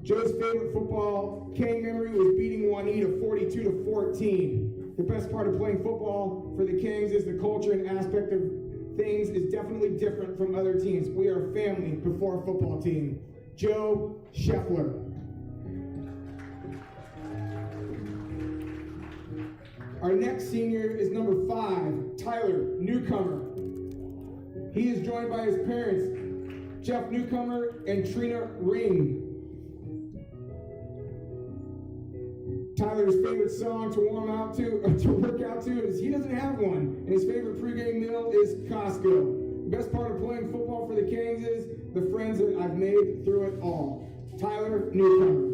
Joe's favorite football King memory was beating Juanita 42-14. The best part of playing football for the Kings is the culture and aspect of things is definitely different from other teams. We are a family before a football team. Joe Scheffler. Our next senior is number 5, Tyler Newcomer. He is joined by his parents, Jeff Newcomer and Trina Ring. Tyler's favorite song to warm out to, or to work out to, is he doesn't have one, and his favorite pregame meal is Costco. The best part of playing football for the Kings is the friends that I've made through it all. Tyler Newcomer.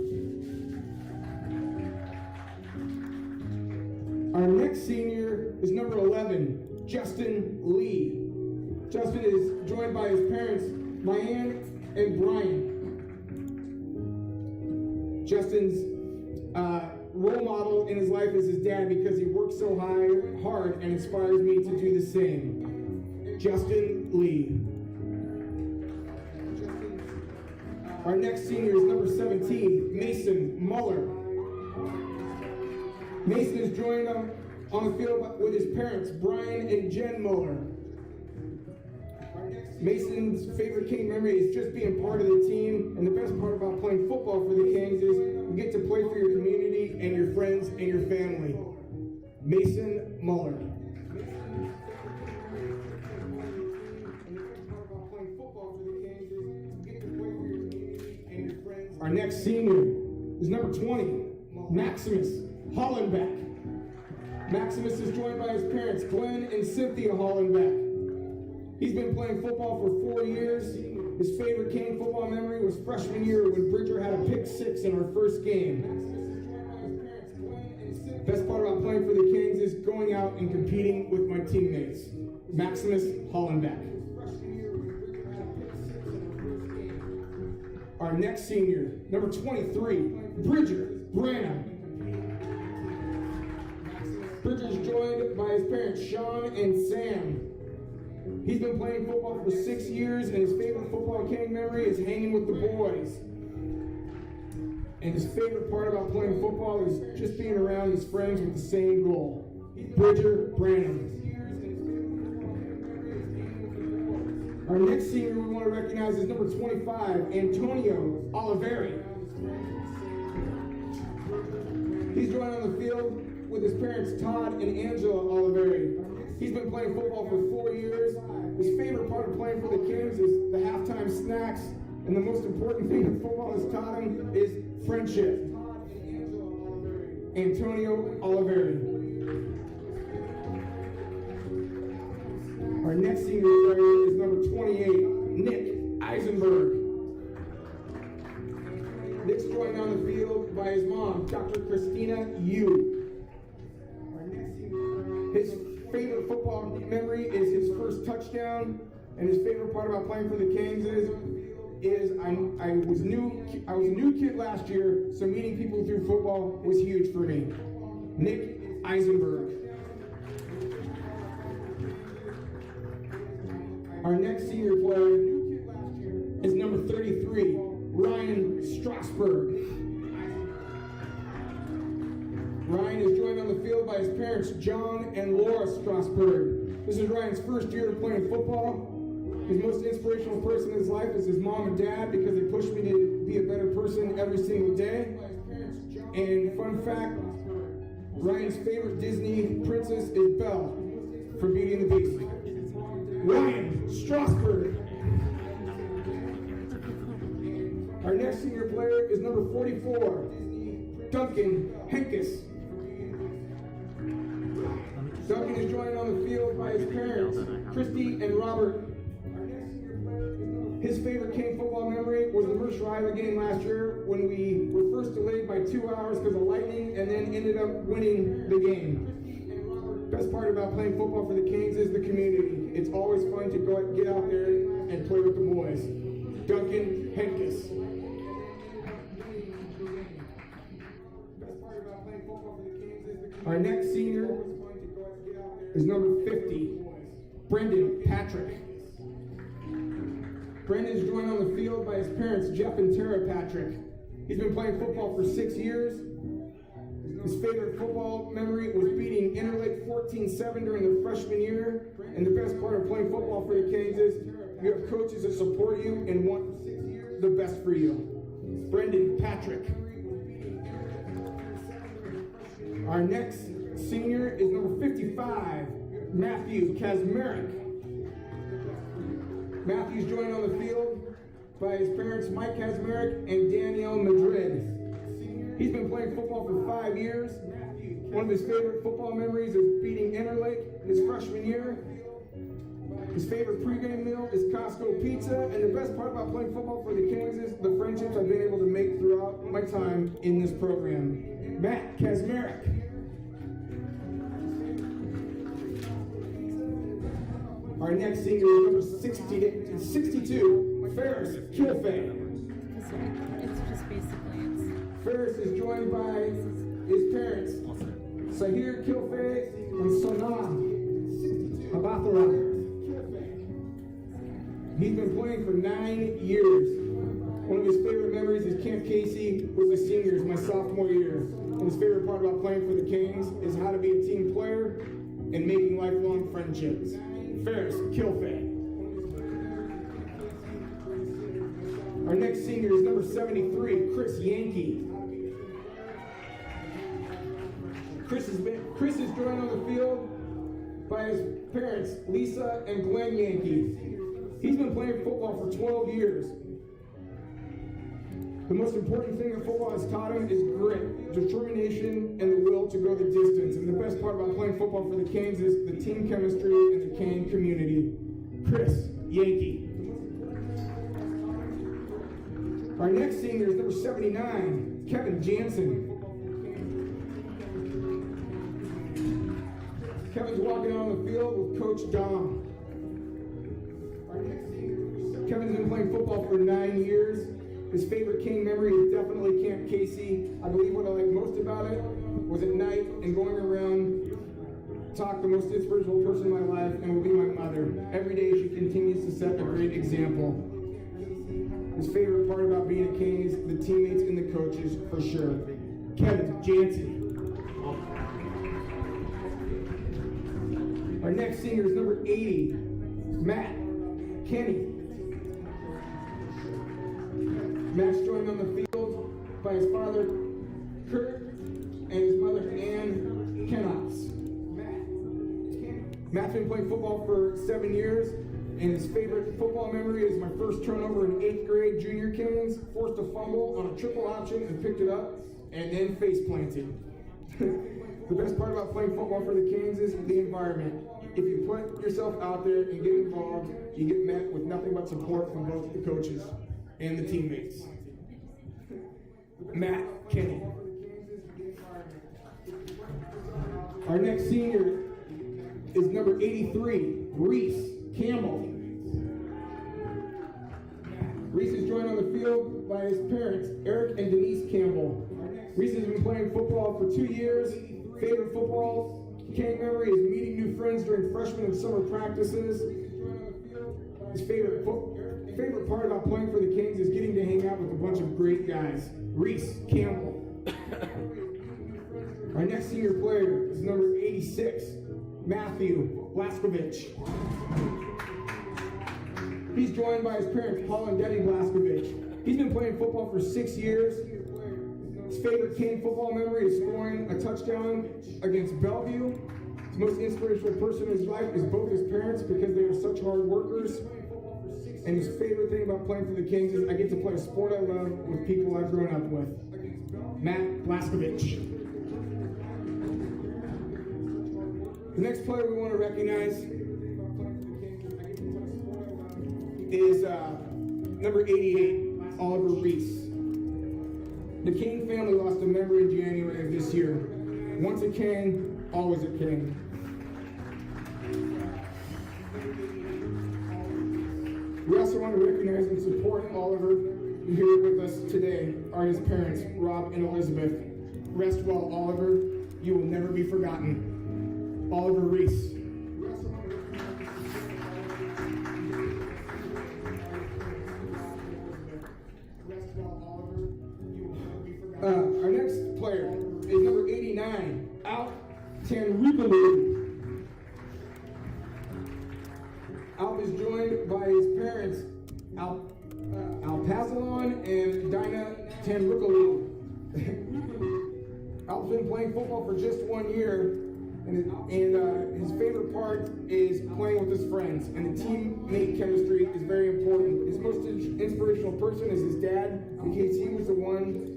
Our next senior is number 11, Justin Lee. Justin is joined by his parents, Mayanne and Brian. Justin's role model in his life is his dad because he works so hard and inspires me to do the same. Justin Lee. Our next senior is number 17, Mason Muller. Mason is joined on the field with his parents, Brian and Jen Muller. Mason's favorite King memory is just being part of the team, and the best part about playing football for the Kings is you get to play for your community and your friends and your family. Mason Muller. Our next senior is number 20, Maximus Hollenbeck. Maximus is joined by his parents, Glenn and Cynthia Hollenbeck. He's been playing football for 4 years. His favorite King football memory was freshman year when Bridger had a pick 6 in our first game. Best part about playing for the Kings is going out and competing with my teammates. Maximus Hollenbeck. Our next senior, number 23, Bridger Branham. Bridger's joined by his parents, Sean and Sam. He's been playing football for 6 years, and his favorite football King memory is hanging with the boys. And his favorite part about playing football is just being around his friends with the same goal. Bridger Branham. Our next senior we want to recognize is number 25, Antonio Oliveri. He's joined on the field with his parents, Todd and Angela Oliveri. He's been playing football for 4 years. His favorite part of playing for the Kings is the halftime snacks, and the most important thing that football has taught him is friendship. Antonio Oliveri. Our next senior player is number 28, Nick Eisenberg. Nick's joined on the field by his mom, Dr. Christina Yu. His favorite football memory is his first touchdown, and his favorite part about playing for the Kings is I was a new kid last year, so meeting people through football was huge for me. Nick Eisenberg. Our next senior player is number 33, Ryan Strasberg. Ryan is joined on the field by his parents, John and Laura Strasberg. This is Ryan's first year of playing football. His most inspirational person in his life is his mom and dad because they pushed me to be a better person every single day. And fun fact, Ryan's favorite Disney princess is Belle from Beauty and the Beast. Ryan Strasberg. Our next senior player is number 44, Duncan Henkes. Duncan is joined on the field by his parents, Christy and Robert. His favorite King football memory was the Mercer Island game last year when we were first delayed by 2 hours because of lightning and then ended up winning the game. Best part about playing football for the Kings is the community. It's always fun to get out there and play with the boys. Duncan Henkes. Our next senior is number 50, Brendan Patrick. Brendan is joined on the field by his parents, Jeff and Tara Patrick. He's been playing football for 6 years. His favorite football memory was beating Interlake 14-7 during their freshman year. And the best part of playing football for the Kings is you have coaches that support you and want the best for you. Brendan Patrick. Our next senior is number 55, Matthew Kazmarek. Matthew's joined on the field by his parents, Mike Kazmarek and Danielle Madrid. He's been playing football for 5 years. One of his favorite football memories is beating Interlake his freshman year. His favorite pregame meal is Costco pizza, and the best part about playing football for the Kings is the friendships I've been able to make throughout my time in this program. Matt Kazmarek. Our next senior is number 62, Ferris Kilfay. It's just basically it's. Ferris is joined by his parents, Sahir Kilfay and Sonam Abathara. He's been playing for 9 years. One of his favorite memories is Camp Casey with the seniors my sophomore year. And his favorite part about playing for the Kings is how to be a team player and making lifelong friendships. Ferris Kilfay. Our next senior is number 73, Chris Yankee. Chris is joined on the field by his parents, Lisa and Glenn Yankee. He's been playing football for 12 years. The most important thing that football has taught him is grit, determination, and the will to go the distance. And the best part about playing football for the Canes is the team chemistry and the Cane community. Chris Yankee. Our next senior is number 79, Kevin Jansen. Kevin's walking out on the field with Coach Dom. Kevin's been playing football for 9 years. His favorite King memory is definitely Camp Casey. I believe what I like most about it was at night and going around, talk the most inspirational person in my life, and will be my mother. Every day she continues to set a great example. His favorite part about being a King is the teammates and the coaches, for sure. Kevin Jansen. Our next senior is number 80, Matt Kenny. Matt's joined on the field by his father, Kurt, and his mother, Ann Kenox. Matt's been playing football for 7 years, and his favorite football memory is my first turnover in 8th grade junior Kings, forced a fumble on a triple option and picked it up, and then face planted. The best part about playing football for the Kings is the environment. If you put yourself out there and get involved, you get met with nothing but support from both the coaches and the teammates. Matt Kenny. Our next senior is number 83, Reese Campbell. Reese is joined on the field by his parents, Eric and Denise Campbell. Reese has been playing football for 2 years. Favorite football King memory is meeting new friends during freshman and summer practices. His favorite part about playing for the Kings is getting to hang out with a bunch of great guys. Reese Campbell. Our next senior player is number 86, Matthew Blaskovich. He's joined by his parents, Paul and Debbie Blaskovich. He's been playing football for 6 years. His favorite King football memory is scoring a touchdown against Bellevue. His most inspirational person in his life is both his parents because they are such hard workers. And his favorite thing about playing for the Kings is I get to play a sport I love with people I've grown up with. Matt Blaskovich. The next player we want to recognize is number 88, Oliver Reese. The King family lost a member in January of this year. Once a King, always a King. We also want to recognize and support Oliver. Here with us today are his parents, Rob and Elizabeth. Rest well, Oliver. You will never be forgotten. Oliver Reese. Rest well, Oliver. You will is joined by his parents, Alpazalon and Dinah Tanrukalu. Al's been playing football for just 1 year, and his favorite part is playing with his friends, and the teammate chemistry is very important. His most inspirational person is his dad, because he was the one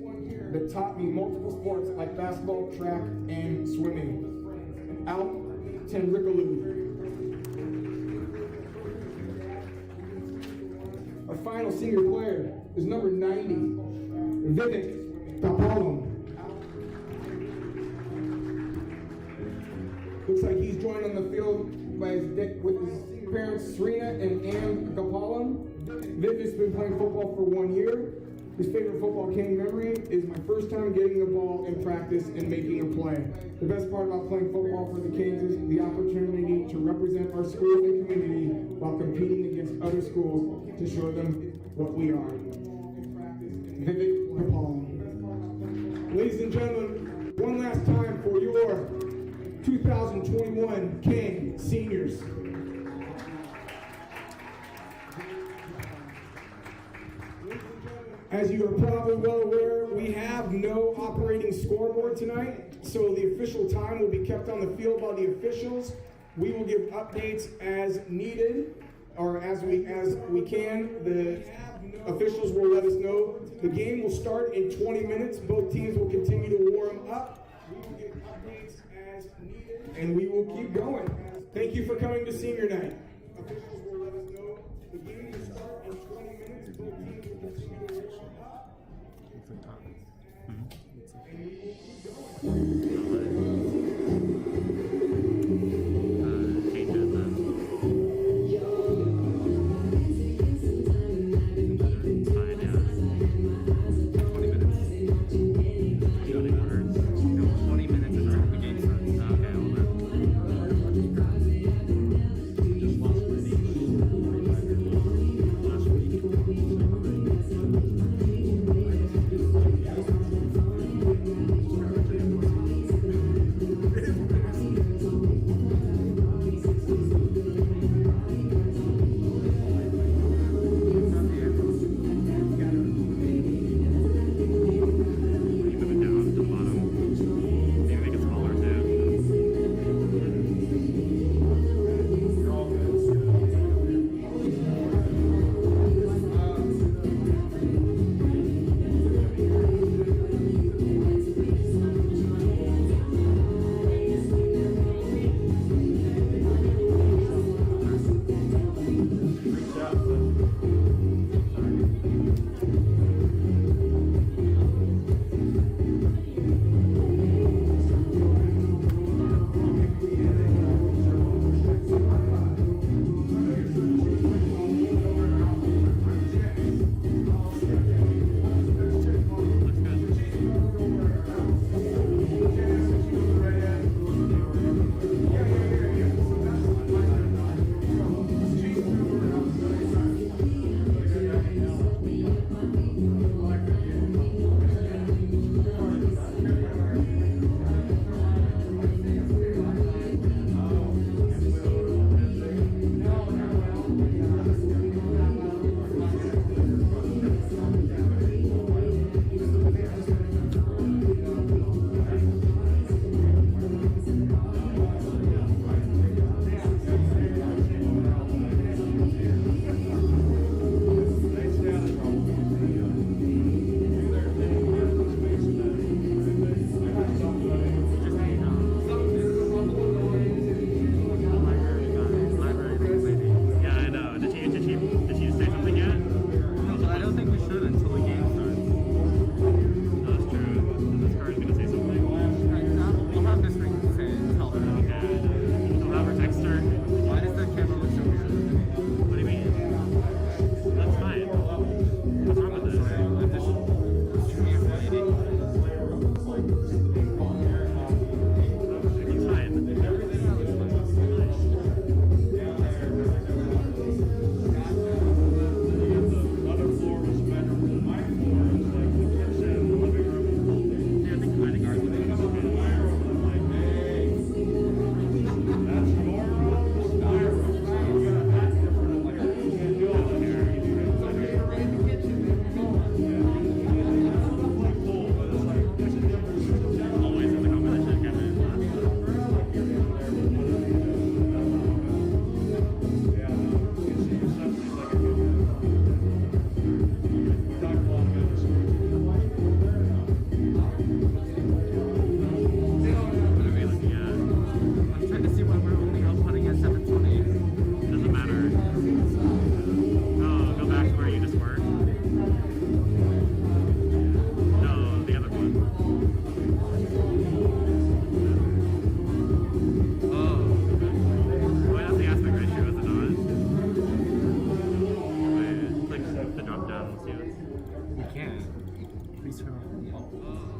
that taught me multiple sports like basketball, track, and swimming. Al Tanrukalu. Our final senior player is number 90, Vivek Tapalam. Looks like he's joined on the field with his parents, Serena and Ann Gapalam. Vivek's been playing football for 1 year. His favorite football game memory is my first time getting the ball in practice and making a play. The best part about playing football for the Kings is the opportunity to represent our school and community while competing against other schools to show them what we are. Vivek Gapalam. Ladies and gentlemen, one last time for your 2021 King Seniors. As you are probably well aware, we have no operating scoreboard tonight, so the official time will be kept on the field by the officials. We will give updates as needed, or as we can. The officials will let us know. The game will start in 20 minutes. Both teams will continue to warm up. We will give updates as needed, and we will keep going. Thank you for coming to senior night. Officials will let us know. The game will start in 20 minutes. Both teams will continue to warm up. And we will keep going.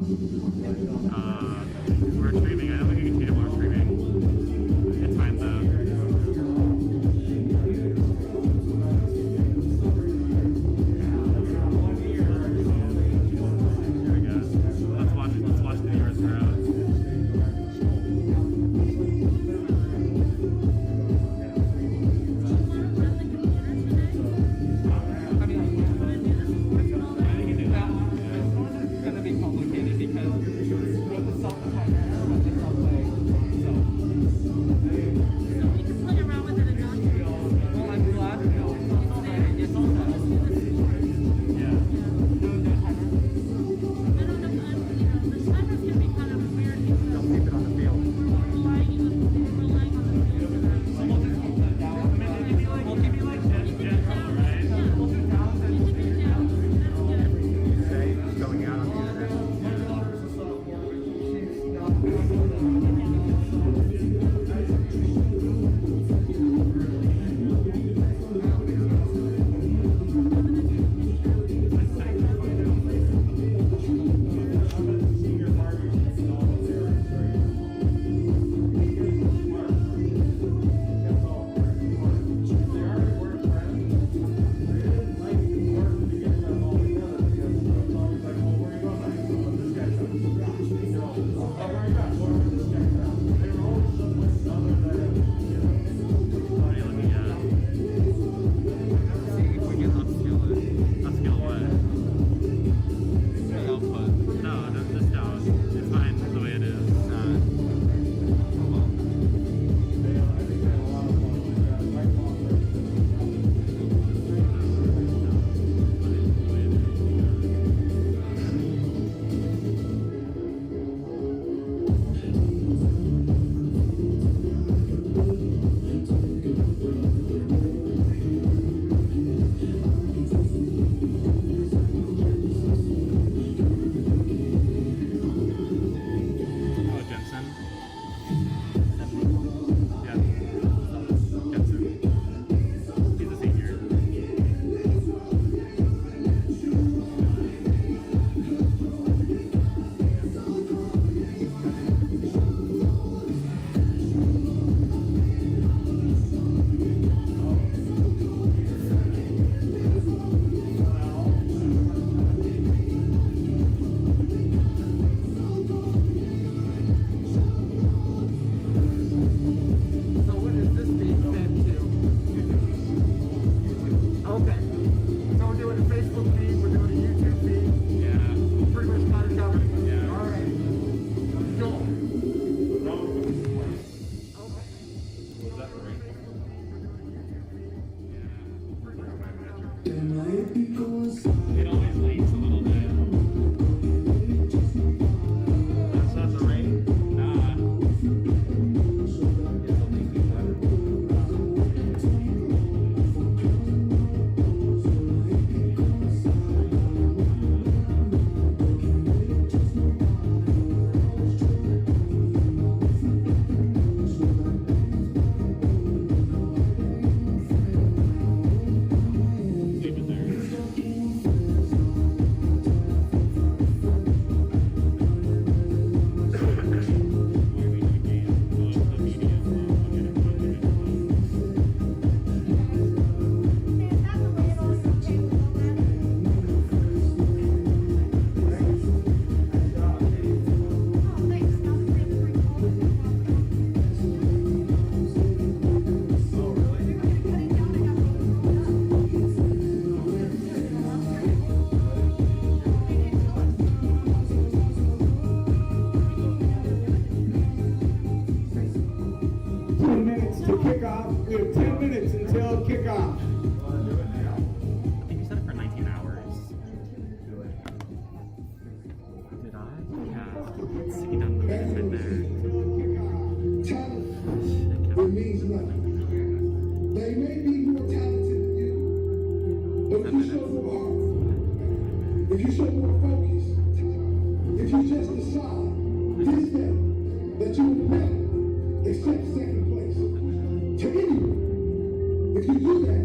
We're streaming. I don't think you can see it while we're streaming. It's fine though. There we go. Let's watch the viewers grow. It always leaks a little bit. That's not the rain? Nah. Leave it there. We have 10 minutes until kickoff. I think you said it for 19 hours. Did I? Yeah. See down the right there. Talent, it means nothing. They may be more talented than you, but if you show more heart, if you show more focus, if you just decide this day that you will never accept second place to anyone, if you do that,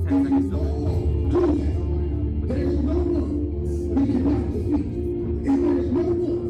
if you all do that, there is no one we cannot defeat. If there is no one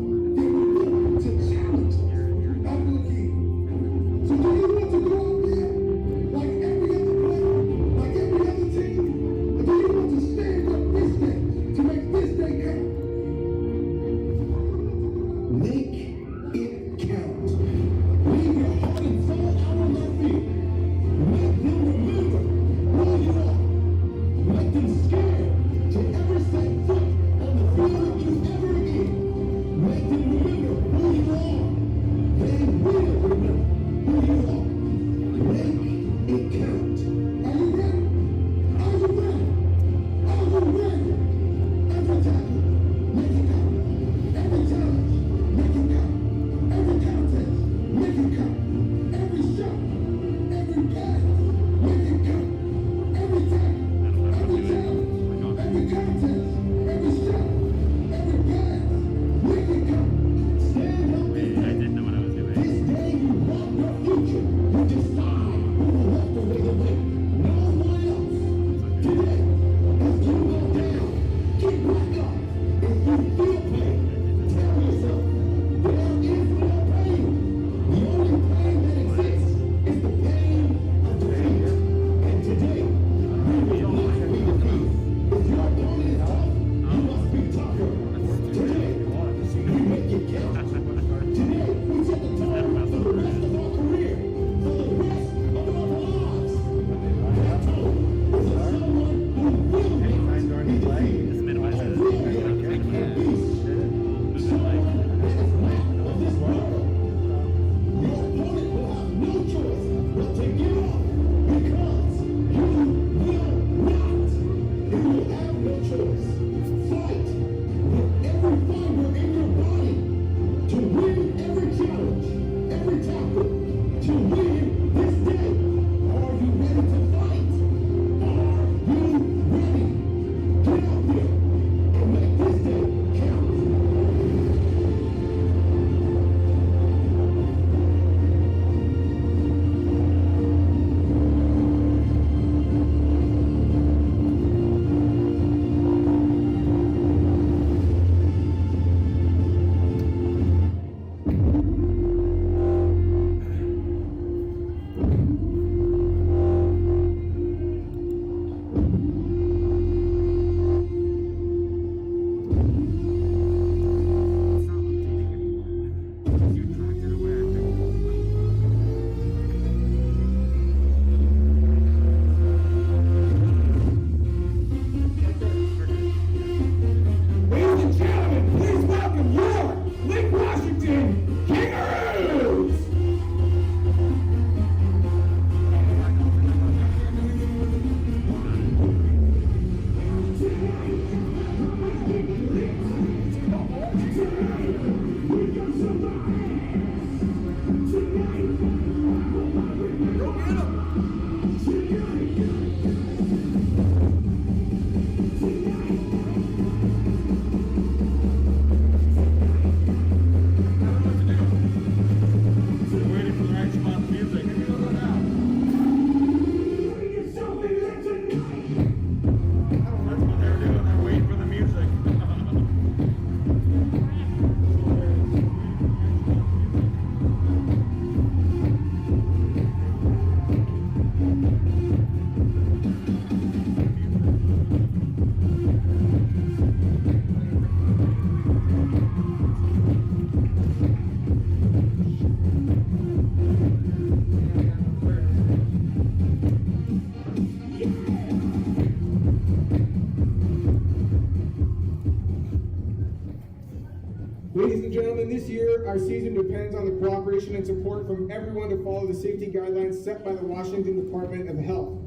Ladies and gentlemen, this year our season depends on the cooperation and support from everyone to follow the safety guidelines set by the Washington Department of Health,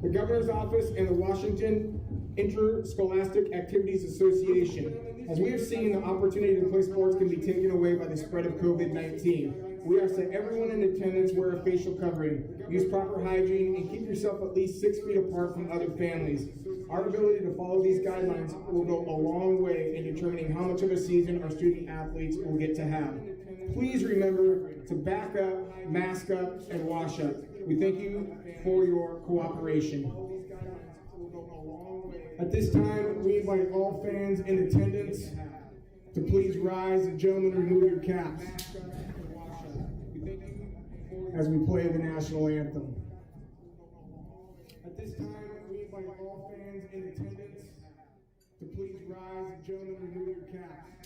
the Governor's Office, and the Washington Interscholastic Activities Association. As we have seen, the opportunity to play sports can be taken away by the spread of COVID-19. We ask that everyone in attendance wear a facial covering, use proper hygiene, and keep yourself at least 6 feet apart from other families. Our ability to follow these guidelines will go a long way in determining how much of a season our student athletes will get to have. Please remember to back up, mask up, and wash up. We thank you for your cooperation. At this time, we invite all fans in attendance to please rise, and gentlemen, remove your caps as we play the national anthem. At this time, we invite all fans in attendance to please rise, and gentlemen, remove your caps.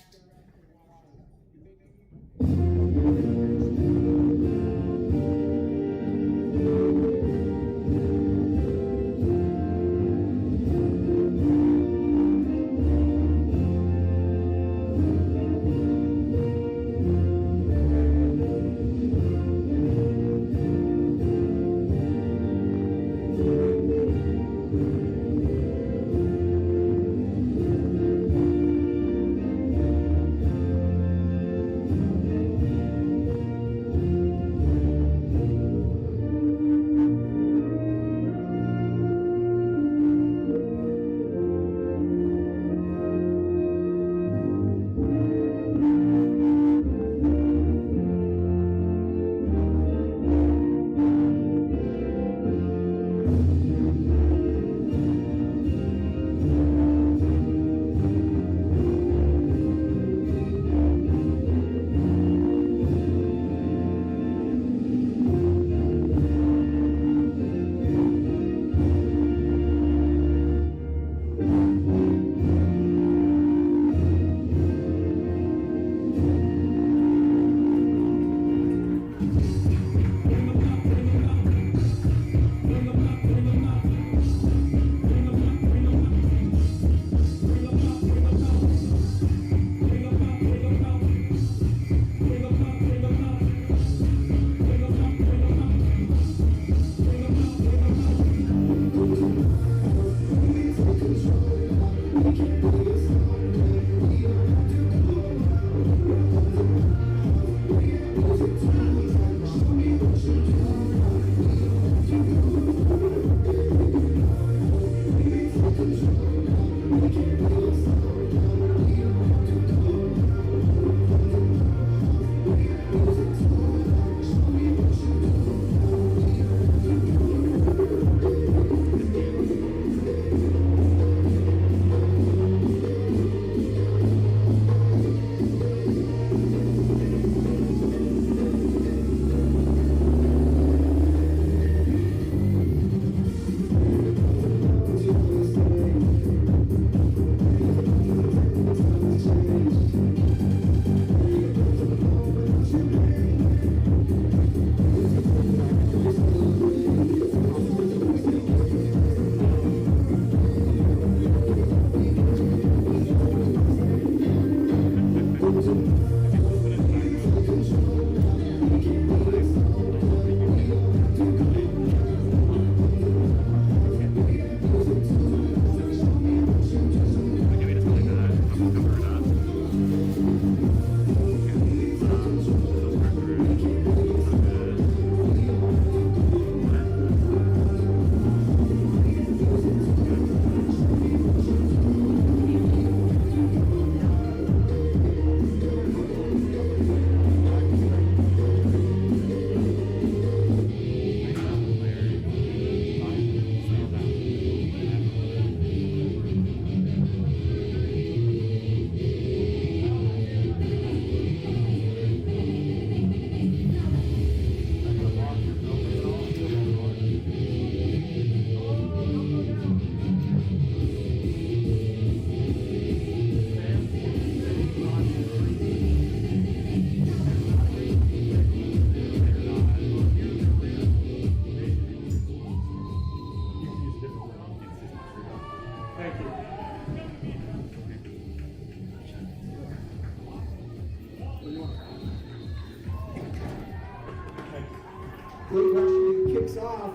kicks off,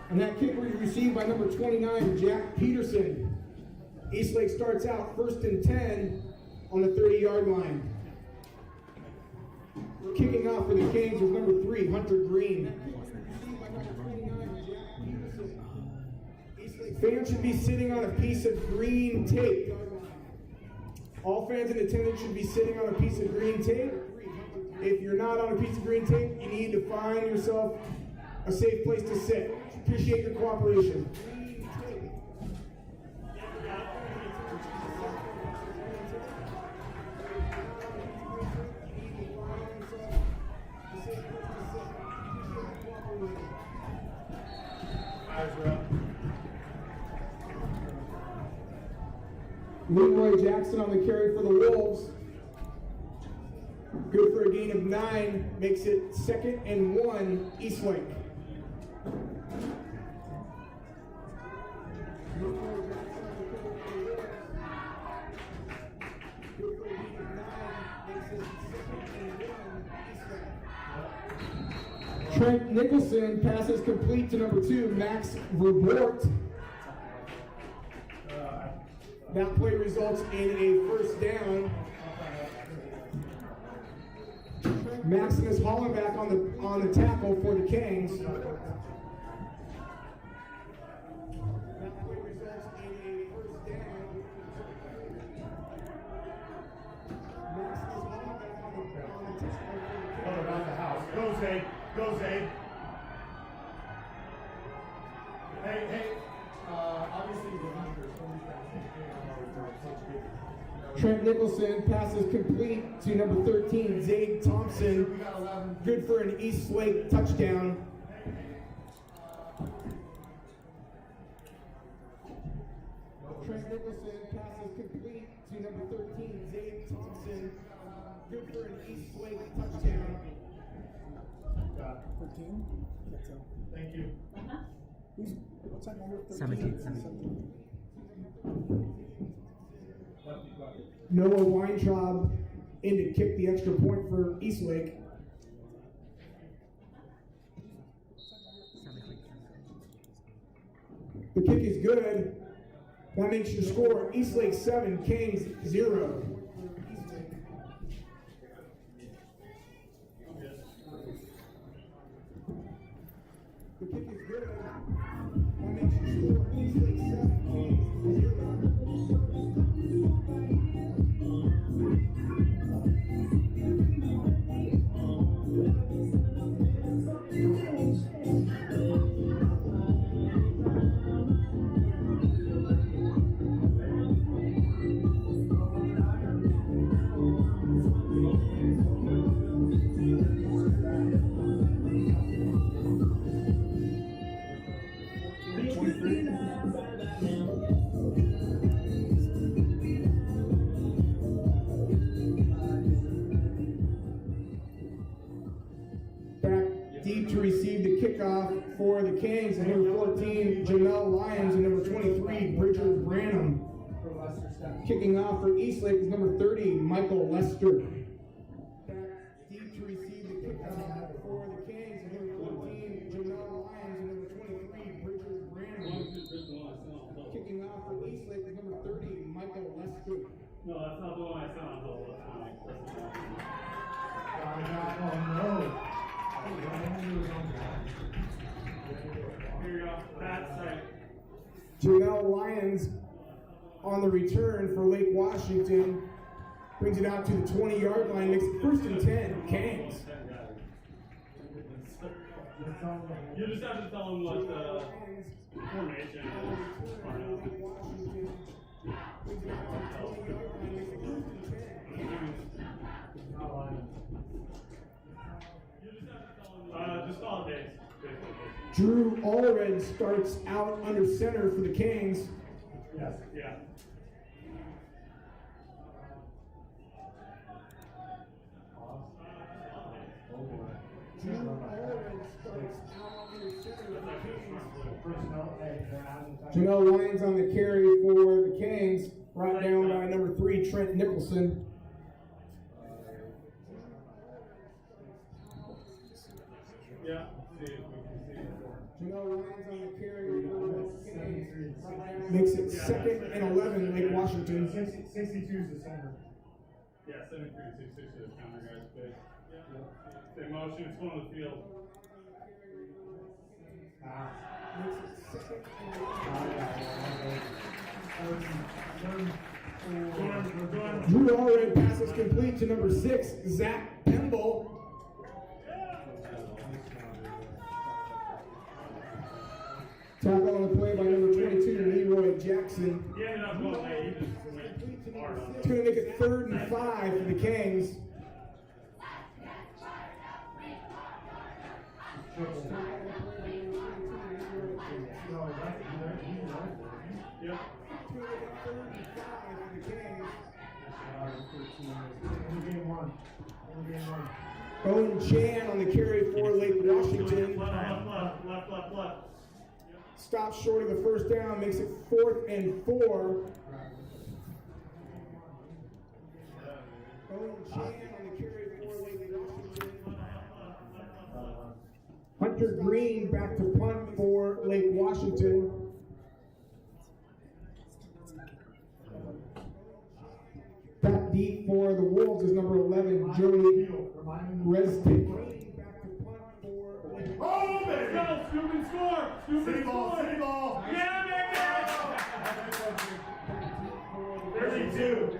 and that kick was received by number 29, Jack Peterson. Eastlake starts out 1st and 10 on the 30-yard line. Kicking off for the Kings was number 3, Hunter Green. Fans should be sitting on a piece of green tape. All fans in attendance should be sitting on a piece of green tape. If you're not on a piece of green tape, you need to find yourself a safe place to sit. Appreciate your cooperation. Leroy Jackson on the carry for the Wolves. Good for a gain of 9. Makes it 2nd and 1, Eastlake. Trent Nicholson passes complete to number 2, Max Verbort. That play results in a 1st down. Maximus Hollenbach on the tackle for the Kings. That play results in a 1st down. Maximus Hollenbach on the tackle for the Kings. Around the house. Go, Zay. Go, Zay. Hey. Obviously, the numbers. Trent Nicholson passes complete to number 13, Zaid Thompson. Good for an Eastlake touchdown. Trent Nicholson passes complete to number 13, Zaid Thompson. Good for an Eastlake touchdown. 13? Thank you. What's that number? 17. Noah Weintraub in to kick the extra point for Eastlake. The kick is good. That makes your score Eastlake 7, Kings 0. The kick is good. That makes your score Eastlake 7, Kings 0. Deep to receive the kickoff for the Kings, and number 14, Janelle Lyons, and number 23, Bridger Branham. Kicking off for Eastlake is number 30, Michael Lester. Deep to receive the kickoff for the Kings, and number 14, Janelle Lyons, and number 23, Bridger Branham. Kicking off for Eastlake is number 30, Michael Lester. No, that's not the one I saw. Oh, no. Here you go. That's right. Janelle Lyons on the return for Lake Washington. Brings it out to the 20-yard line. Makes it 1st and 10, Kings. You just have to tell them what the formation is. Just call it days. Drew Allred starts out under center for the Kings. Yes. Yeah. Drew Allred starts out under center for the Kings. Janelle Lyons on the carry for the Kings. Brought down by number 3, Trent Nicholson. Yeah. See if we can see it. makes it 2nd and 11, Lake Washington. 62 is the center. Yeah, 73-66 to the counter, guys, please. Stay motion, it's going to the field. Makes it 2nd and 11. Drew Allred passes complete to number 6, Zach Pemble. Tackle on the play by number 22, Leroy Jackson. He ended up going late. He just went hard on It's going to make it 3rd and 5 for the Kings. Yep. Owen Chan on the carry for Lake Washington. Left. Stops short of the first down, makes it 4th and 4. Owen Chan on the carry for Lake Washington. Hunter Green back to punt for Lake Washington. Back deep for the Wolves is number 11, Joey Resnick. Oh, let's go! Scoop and score! Scoop and score! City ball! Yeah, baby! 32.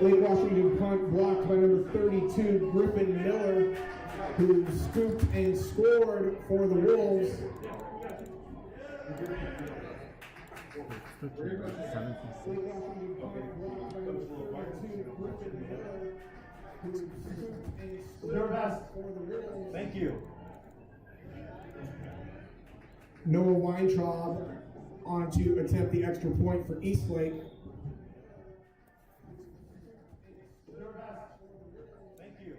Lake Washington punt blocked by number 32, Griffin Miller, who scooped and scored for the Wolves. Your best. Thank you. Noah Weintraub on to attempt the extra point for Eastlake. Thank you.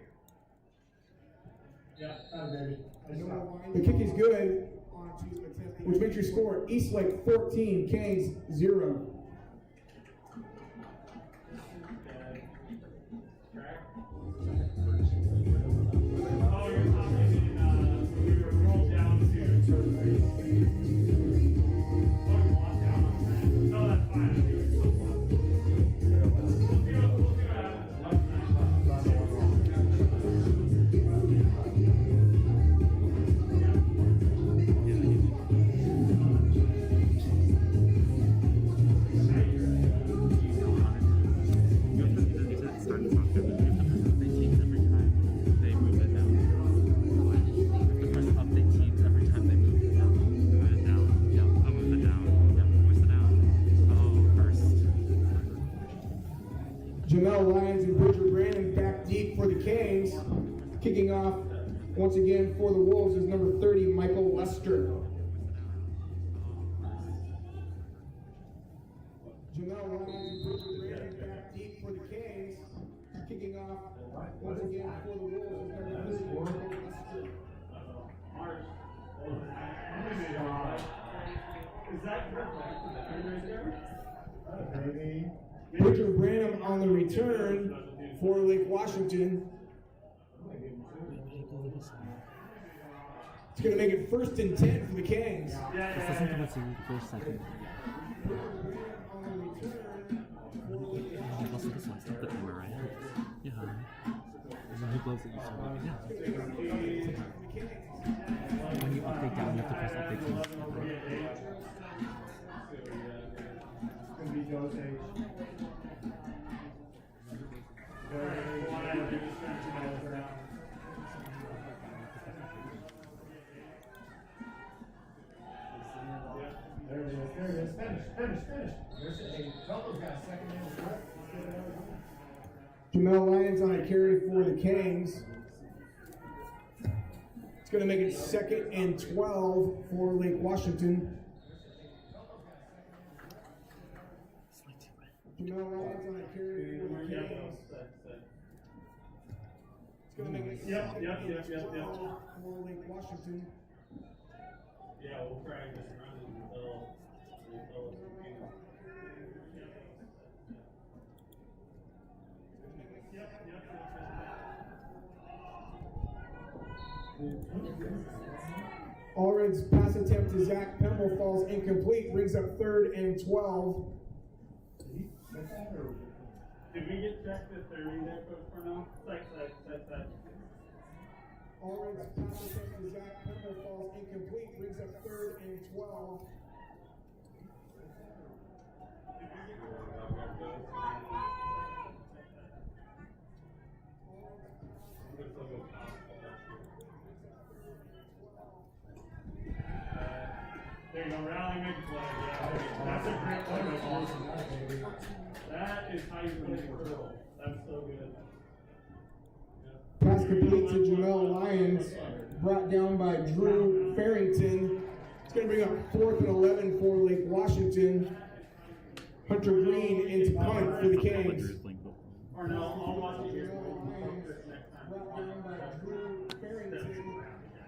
Yeah, baby. The kick is good, which makes your score Eastlake 14, Kings 0. Oh, you're talking in, we were rolled down to. Oh, you lost down on that. No, that's fine. I think it's still fun. We'll see what Jamel Lyons and Bridger Brandon back deep for the Kings. Kicking off once again for the Wolves is number 30, Michael Lester. Jamel Lyons and Bridger Brandon back deep for the Kings. Kicking off once again for the Wolves is number 30, Michael Lester. Is that correct? Baby. Bridger Branham on the return for Lake Washington. It's going to make it 1st and 10 for the Kings. When you update down, you have to press update 2. There it is. Finish. There's a Fellows got a second in the script. Jamel Lyons on a carry for the Kings. It's going to make it 2nd and 12 for Lake Washington. Jamel Lyons on a carry for the Kings. It's going to make it 2nd and 12 for Lake Washington. Yeah, we'll practice running until it's Allred's pass attempt to Zach Pemble falls incomplete, brings up 3rd and 12. Did we get checked if they're in there for now? Like. Allred's pass attempt to Zach Pemble falls incomplete, brings up 3rd and 12. There you go, rally, make a play. Yeah, that's a great play. That is how you play curl. That's so good. Pass complete to Jamel Lyons, brought down by Drew Farrington. It's going to bring up 4th and 11 for Lake Washington. Hunter Green into punt for the Kings. Or no, I'll watch it here. Brought down by Drew Farrington.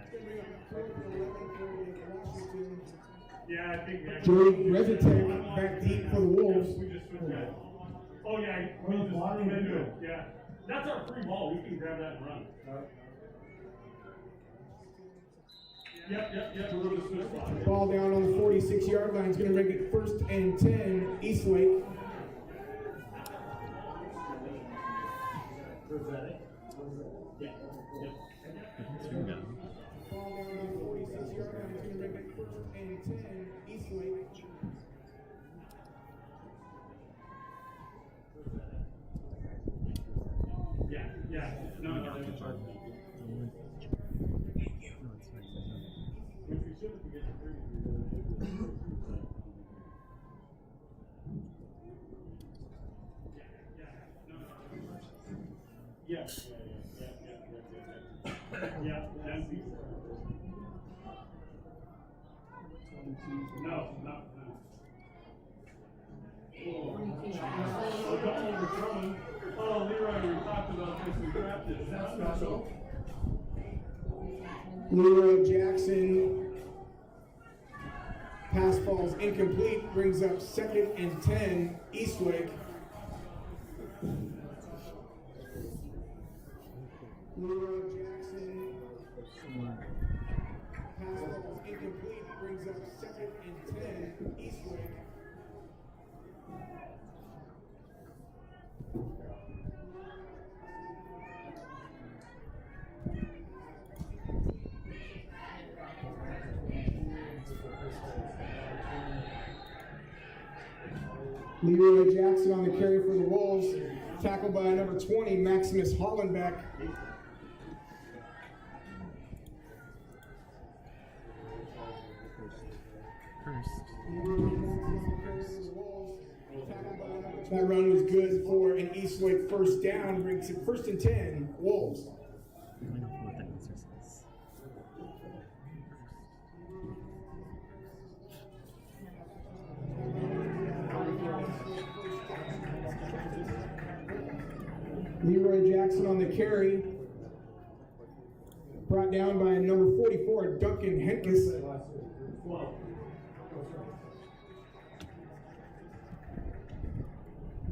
It's going to bring up 4th and 11 for Lake Washington. Yeah, I think that. Joey Rezitek back deep for the Wolves. We just switched that. Oh, yeah, we just do it. Yeah. That's our free ball. We can grab that and run. Yep. We're going to switch ball. Ball down on the 46-yard line is going to make it 1st and 10, Eastlake. Yeah. Ball down on the 46-yard line is going to make it 1st and 10, Eastlake. Yeah. No. Which we should if we get to 30. Yeah. No. Oh, Leroy, we talked about this. We drafted. Is that special? Leroy Jackson. Pass falls incomplete, brings up 2nd and 10, Eastlake. Leroy Jackson. Pass falls incomplete, brings up 2nd and 10, Eastlake. Leroy Jackson on the carry for the Wolves, tackled by number 20, Maximus Hollenbeck. That run was good for an Eastlake 1st down, brings it 1st and 10, Wolves. Leroy Jackson on the carry, brought down by number 44, Duncan Henkes.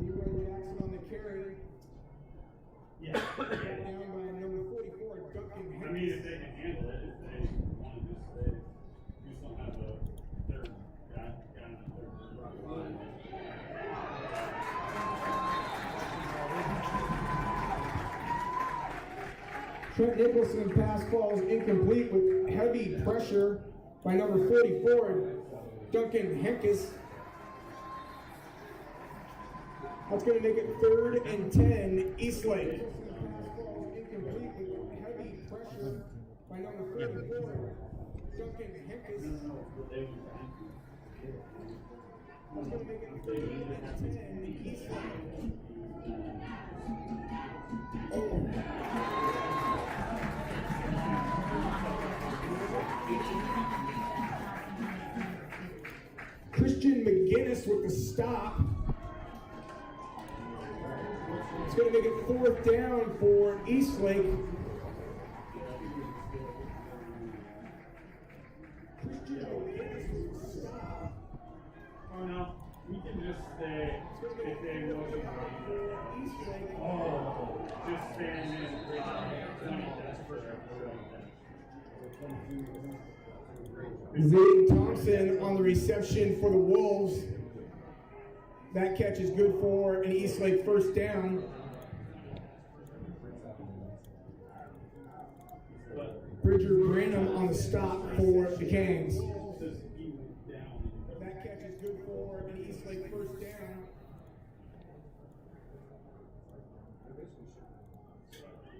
Leroy Jackson on the carry, brought down by number 44, Duncan Henkes. I mean, if they can handle it, if they want to just say, you just don't have a 3rd guy in the 3rd line. Trent Nicholson pass falls incomplete with heavy pressure by number 44, Duncan Henkes. That's going to make it 3rd and 10, Eastlake. Pass falls incomplete with heavy pressure by number 44, Duncan Henkes. That's going to make it 3rd and 10, Eastlake. Christian McGinnis with the stop. It's going to make it 4th down for Eastlake. Christian McGinnis with the stop. Oh no, we can just stay if they know the Eastlake. Oh, just stand in. 20, that's for sure. Zayden Thompson on the reception for the Wolves. That catch is good for an Eastlake first down. Bridger Branham on the stop for the Canes. That catch is good for an Eastlake first down.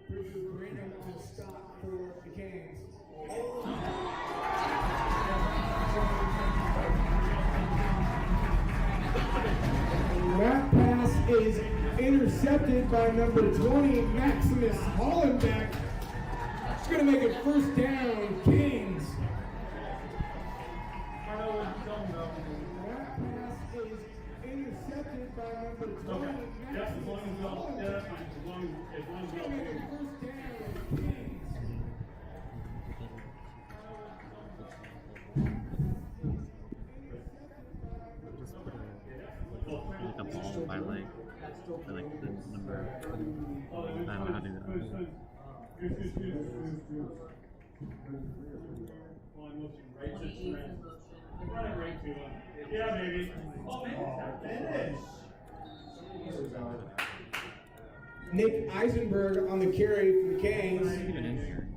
Bridger Branham on the stop for the Canes. That pass is intercepted by number 20, Maximus Hollenbeck. It's going to make it first down, Canes. That pass is intercepted by number 20, Maximus Hollenbeck. It's going to make it first down, Canes. Like a ball by like the number. I don't know how to do that. Yeah, baby. Nick Eisenberg on the carry for the Canes. Even in here.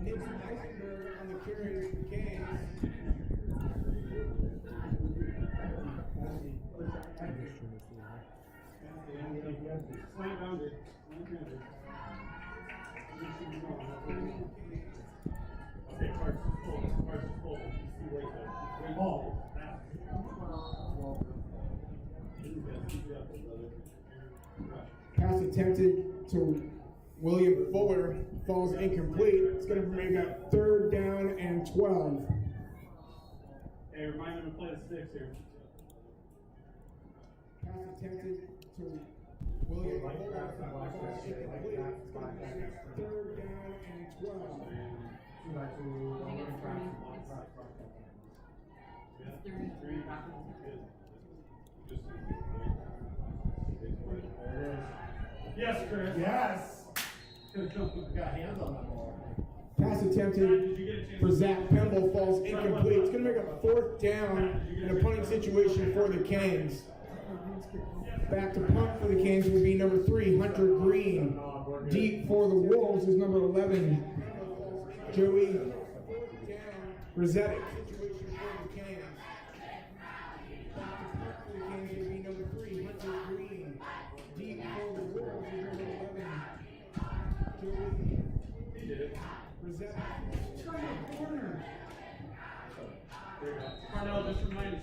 Nick Eisenberg on the carry for the Canes. Pass attempted to William Fuller falls incomplete. It's going to make a third down and 12. Hey, remind them to play the sticks here. Pass attempted to William Fuller falls incomplete. It's going to make a third down and 12. Yes, Chris. Yes. Got hands on that ball. Pass attempted for Zach Pemble falls incomplete. It's going to make a fourth down in a punting situation for the Canes. Back to punt for the Canes will be number 3, Hunter Green. Deep for the Wolves is number 11, Joey Rosetic. Situation for the Canes. Back to punt for the Canes will be number 3, Hunter Green. Deep for the Wolves is number 11, Joey Rosetic. Corner. Carnell, just remind us,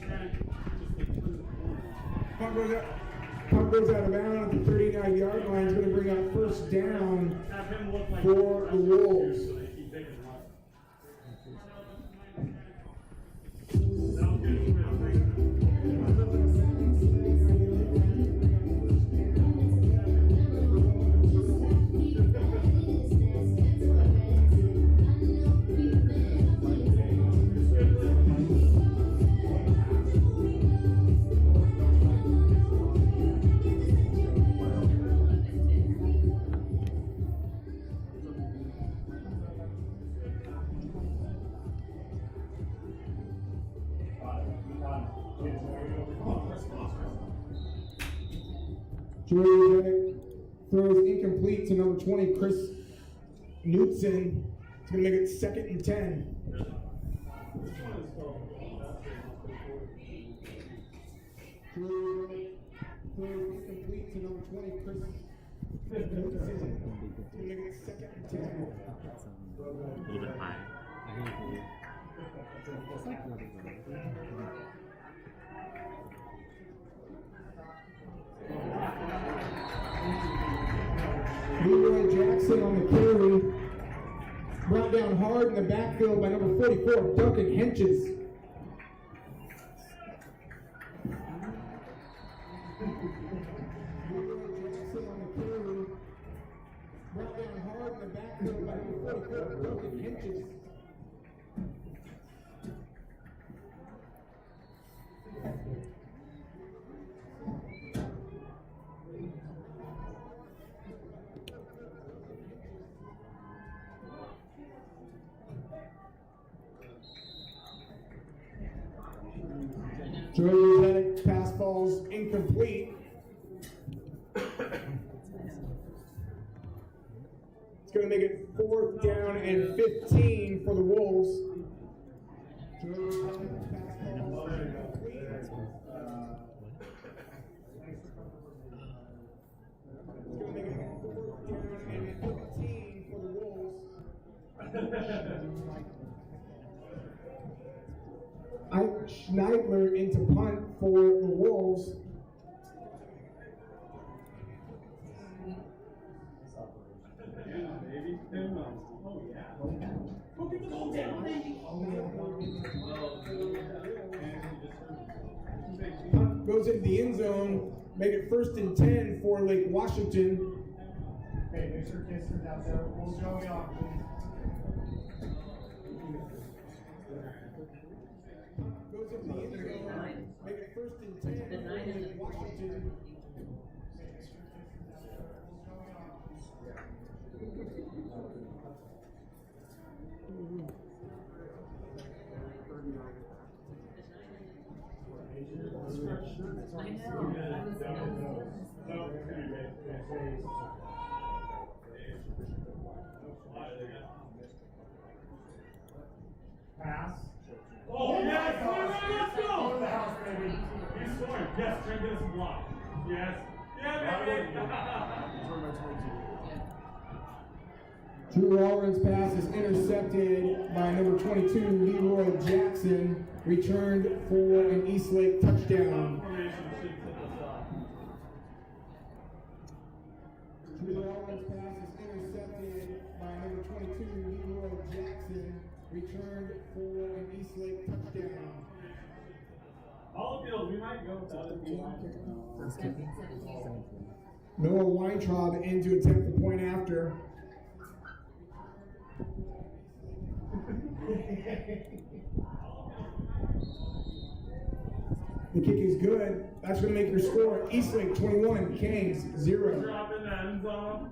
Punt goes out of bounds at the 39-yard line. It's going to bring up first down for the Wolves. Joey throws incomplete to number 20, Chris Knutson. It's going to make it 2nd and 10. Joey throws incomplete to number 20, Chris Knutson. It's going to make it 2nd and 10. That's a little bit high. It's like Leroy Jackson on the carry. Brought down hard in the backfield by number 44, Duncan Henches. Leroy Jackson on the carry. Brought down hard in the backfield by number 44, Duncan Henches. Georgia's headed pass falls incomplete. It's going to make it 4th down and 15 for the Wolves. Georgia's headed pass falls incomplete. It's going to make it 4th down and 15 for the Wolves. Ike Schneidler into punt for the Wolves. Punt goes into the end zone, make it 1st and 10 for Lake Washington. Hey, make sure kids are out there. We'll show you off, please. Goes into the end zone, make it 1st and 10 for Lake Washington. Pass. Oh, yes! Let's go! Go to the house, baby. He's scoring. Yes, try and get us a block. Yes. Yeah, baby! Drew Allren's pass is intercepted by number 22, Leroy Jackson, returned for an Eastlake touchdown. Drew Allren's pass is intercepted by number 22, Leroy Jackson, returned for an Eastlake touchdown. All field, we might go without it being Noah Weintraub in to attempt the point after. The kick is good. That's going to make your score Eastlake 21, Canes 0. Drop in the end zone.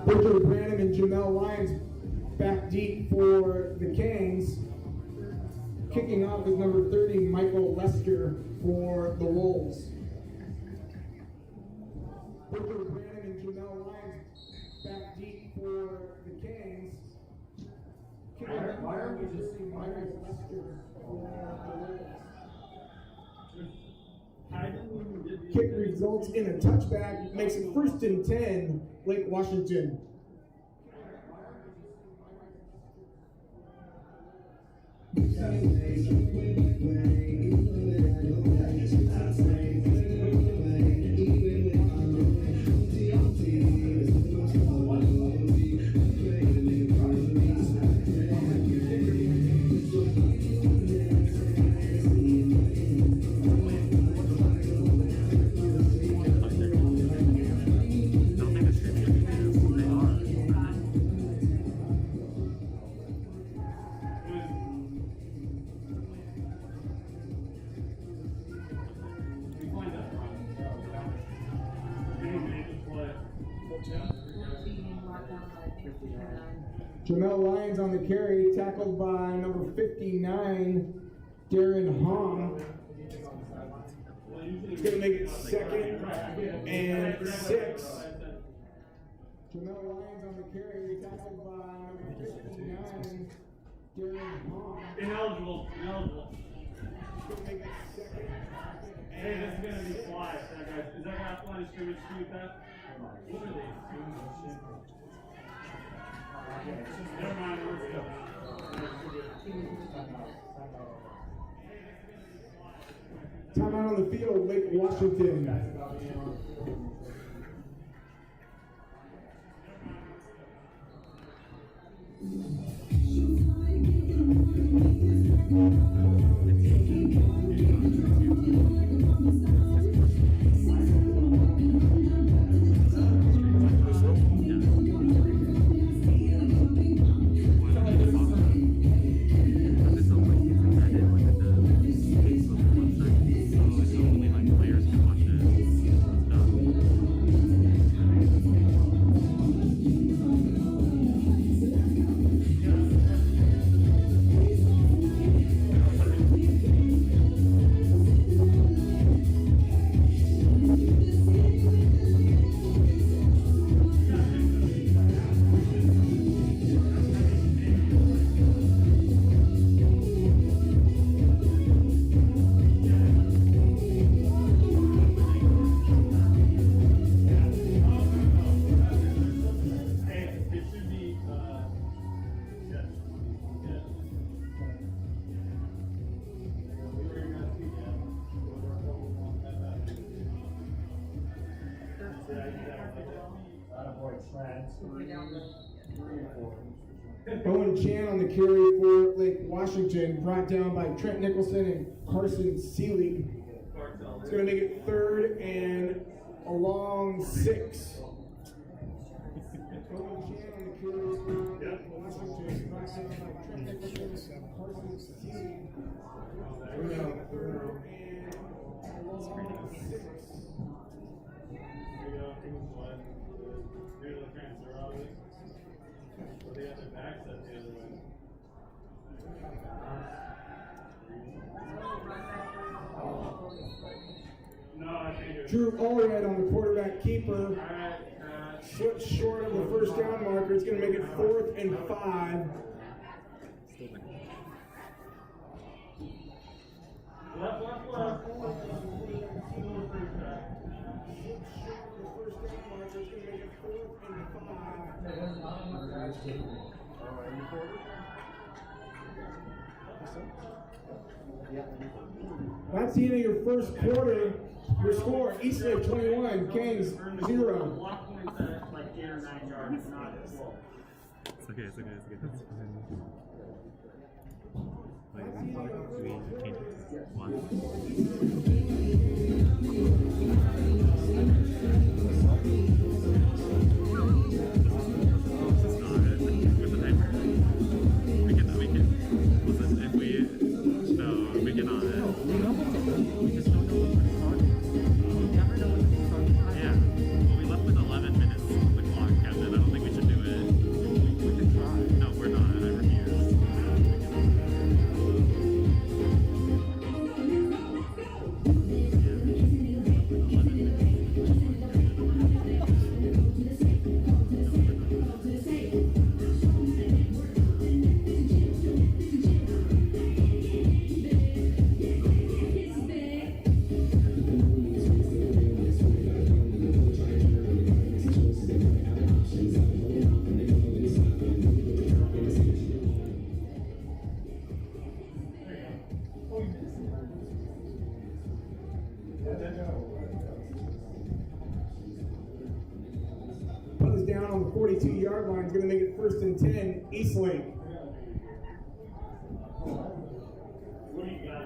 Richard Branham and Jamel Lyons back deep for the Canes. Kicking off is number 30, Michael Lester for the Wolves. Richard Branham and Jamel Lyons back deep for the Canes. Kicking off is number 30, Michael Lester for the Wolves. Kick results in a touchback, makes it 1st and 10, Lake Washington. Jamel Lyons on the carry, tackled by number 59, Darren Hong. He's going to make it 2nd and 6. Jamel Lyons on the carry, tackled by number 59, Darren Hong. Ineligible. He's going to make it 2nd. Hey, this is going to be fly, guys. Is that going to have line of scrimmage to you, Pat? What are they? Never mind, we're good. Timeout on the field, Lake Washington. Owen Chan on the carry for Lake Washington, brought down by Trent Nicholson and Carson Seelig. It's going to make it 3rd and a long 6. Owen Chan on the carry for Lake Washington, brought down by Trent Nicholson and Carson Seelig. 3rd and a long 6. The other back set the other way. No, I think it was. Drew Allred on the quarterback keeper. Alright, Foot short of the first down marker. It's going to make it 4th and 5. left. That's the end of your first quarter. Your score: Eastlake 21, Kings 0. Block points at like 8 or 9 yards, not 12. It's okay. Wait, do we change it to 1? Punt is down on the 42-yard line. It's going to make it 1st and 10, Eastlake. What do you got?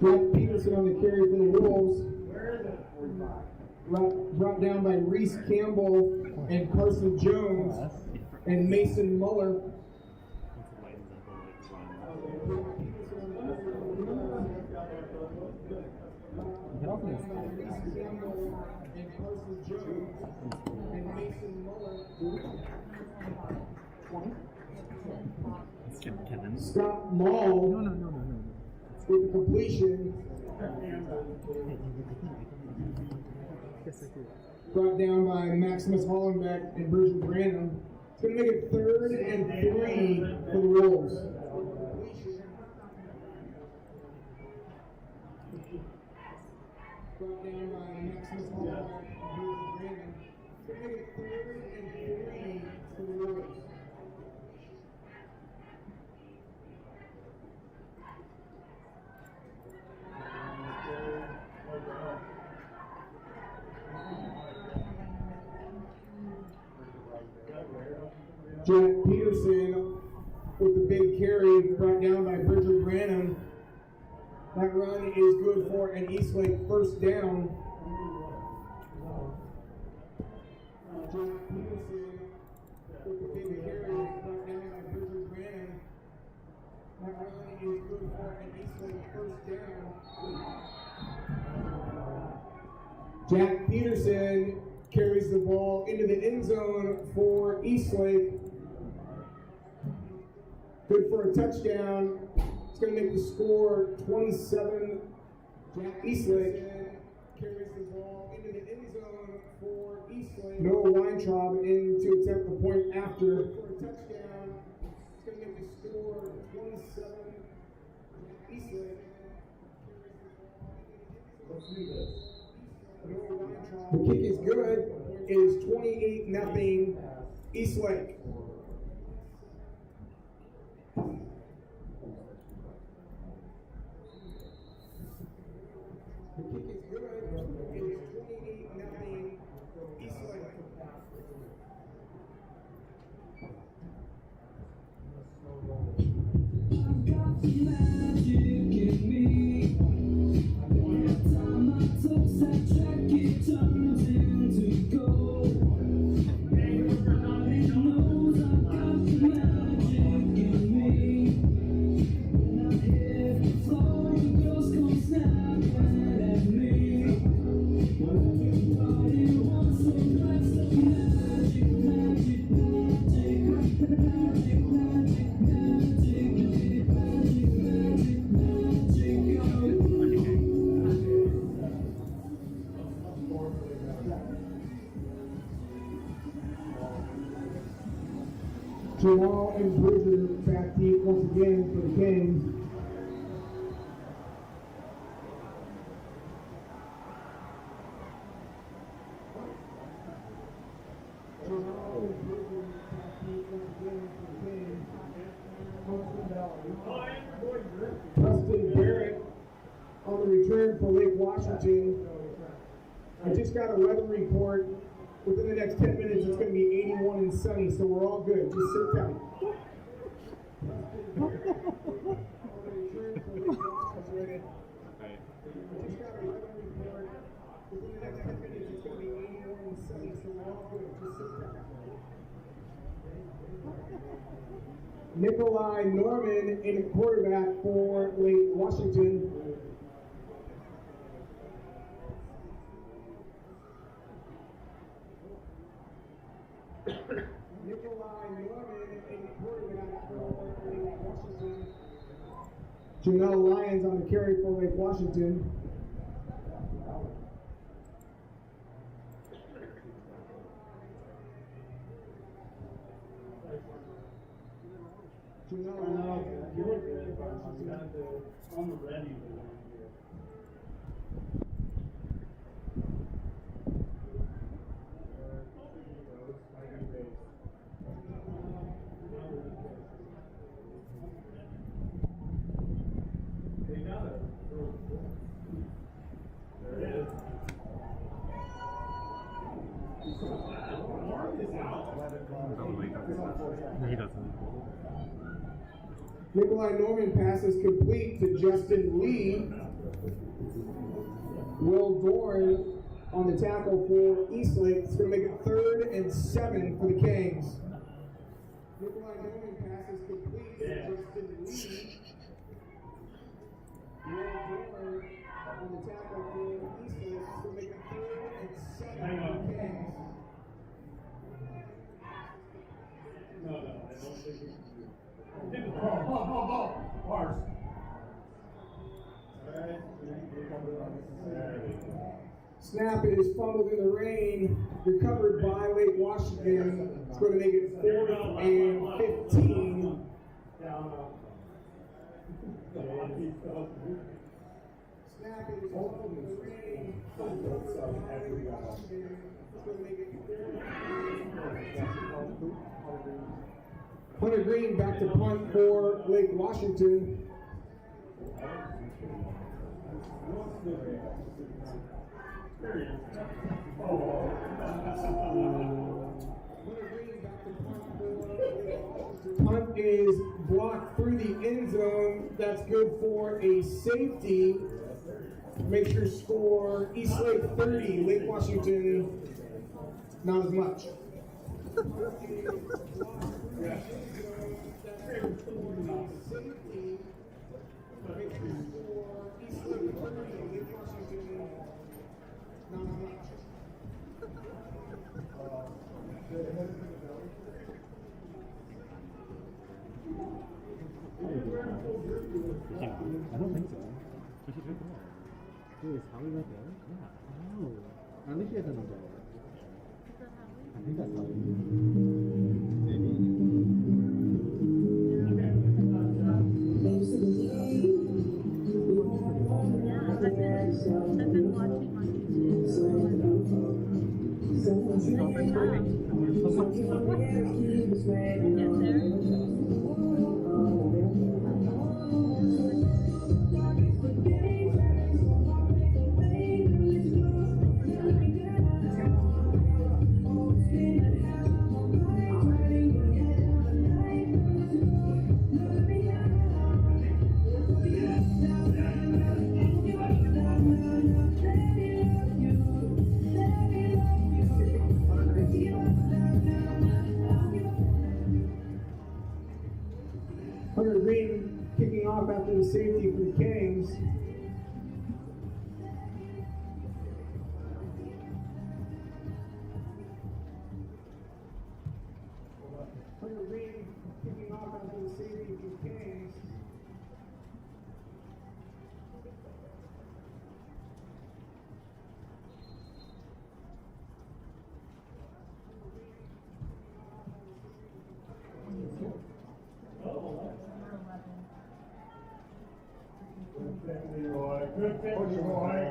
Jack Peterson on the carry for the Wolves. Brought down by Reese Campbell and Carson Jones and Mason Muller. Kevin. Scott Mall with the completion. Brought down by Maximus Hollenbeck and Bridget Branham. It's going to make it 3rd and 3 for the Wolves. Brought down by Maximus Hollenbeck and Bridget Branham. It's going to make it 3rd and 3 for the Wolves. Jack Peterson with the big carry brought down by Bridget Branham. That run is good for an Eastlake first down. Jack Peterson with the big carry brought down by Bridget Branham. That run is good for an Eastlake first down. Jack Peterson carries the ball into the end zone for Eastlake. Good for a touchdown. It's going to make the score 27. Jack Eastlake carries the ball into the end zone for Eastlake. Noah Weintraub in to attempt the point after for a touchdown. It's going to make the score 27. Jack Eastlake. Let's do this. The kick is good. It is 28-0 Eastlake. The kick is good. It is 28-0 Eastlake. I've got the magic in me. Every time I touch that track, it turns into gold. Everybody knows I've got the magic in me. When I hit the floor, the girls come snapping at me. Everybody wants some that's the magic, magic, magic, magic, magic, magic, magic, magic, magic, Jamal and Bridger back deep once again for the Kings. Jamal and Bridger back deep once again for the Kings. Preston Barrett on the return for Lake Washington. I just got a weather report. Within the next 10 minutes, it's going to be 81 and sunny, so we're all good. Just sit tight. Nikolai Norman in at quarterback for Lake Washington. Nikolai Norman in quarterback for Lake Washington. Janelle Lyons on the carry for Lake Washington. Janelle Lyons on the carry for Lake Washington. On the ready. He doesn't. Nikolai Norman passes complete to Justin Lee. Will Dorn on the tackle for Eastlake. It's going to make it 3rd and 7 for the Kings. Nikolai Norman passes complete to Justin Lee. Will Dorn on the tackle for Eastlake. It's going to make it 3rd and 7 for the Kings. Snap is fumbled in the rain, recovered by Lake Washington. It's going to make it 4th and 15. Snap is fumbled in the rain, recovered by Lake Washington. It's going to make it 4th and 15. Hunter Green back to punt for Lake Washington. Punt is blocked through the end zone. That's good for a safety. Make sure score Eastlake 30, Lake Washington not as much. I don't think so. He should drink more. Dude, is Howie right there? Yeah. Oh. At least he has an umbrella. I think that's Howie. I've been watching on Hunter Green kicking off after the safety for the Kings. Hunter Green kicking off after the safety for the Kings. Good pick, Roy.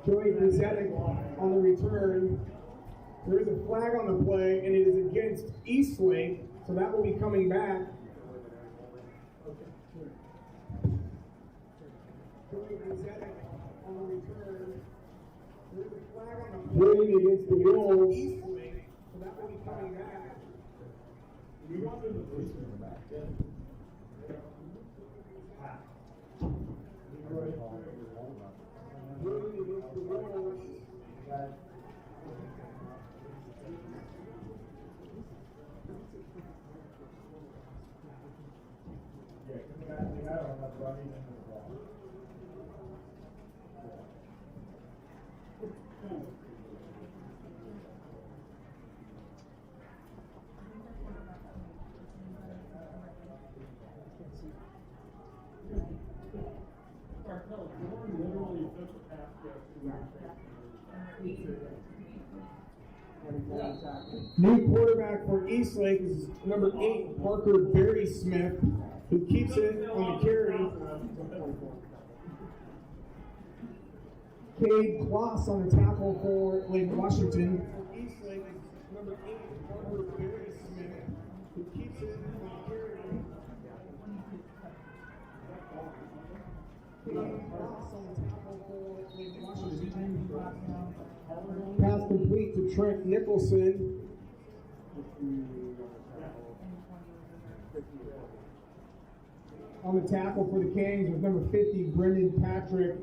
Joey Brzezik on the return. There is a flag on the play, and it is against Eastlake, so that will be coming back. Joey Brzezik on the return. There is a flag on the play against the Wolves, Eastlake, so that will be coming back. We want them to push in the back. Joey against the Wolves. Yeah, come back to that on that running into the ball. Literally took a pass New quarterback for Eastlake is number 8, Parker Barry Smith, who keeps it on the carry. Cade Kloss on the tackle for Lake Washington. For Eastlake is number 8, Parker Barry Smith, who keeps it on the carry. Cade Kloss on the tackle for Lake Washington. Pass complete to Trent Nicholson. On the tackle for the Kings was number 50, Brendan Patrick,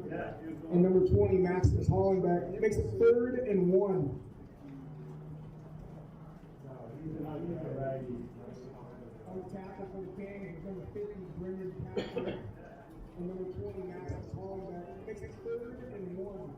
and number 20, Maximus Hollenbeck. It makes it 3rd and 1. On the tackle for the Kings was number 50, Brendan Patrick, and number 20, Maximus Hollenbeck. It makes it 3rd and 1.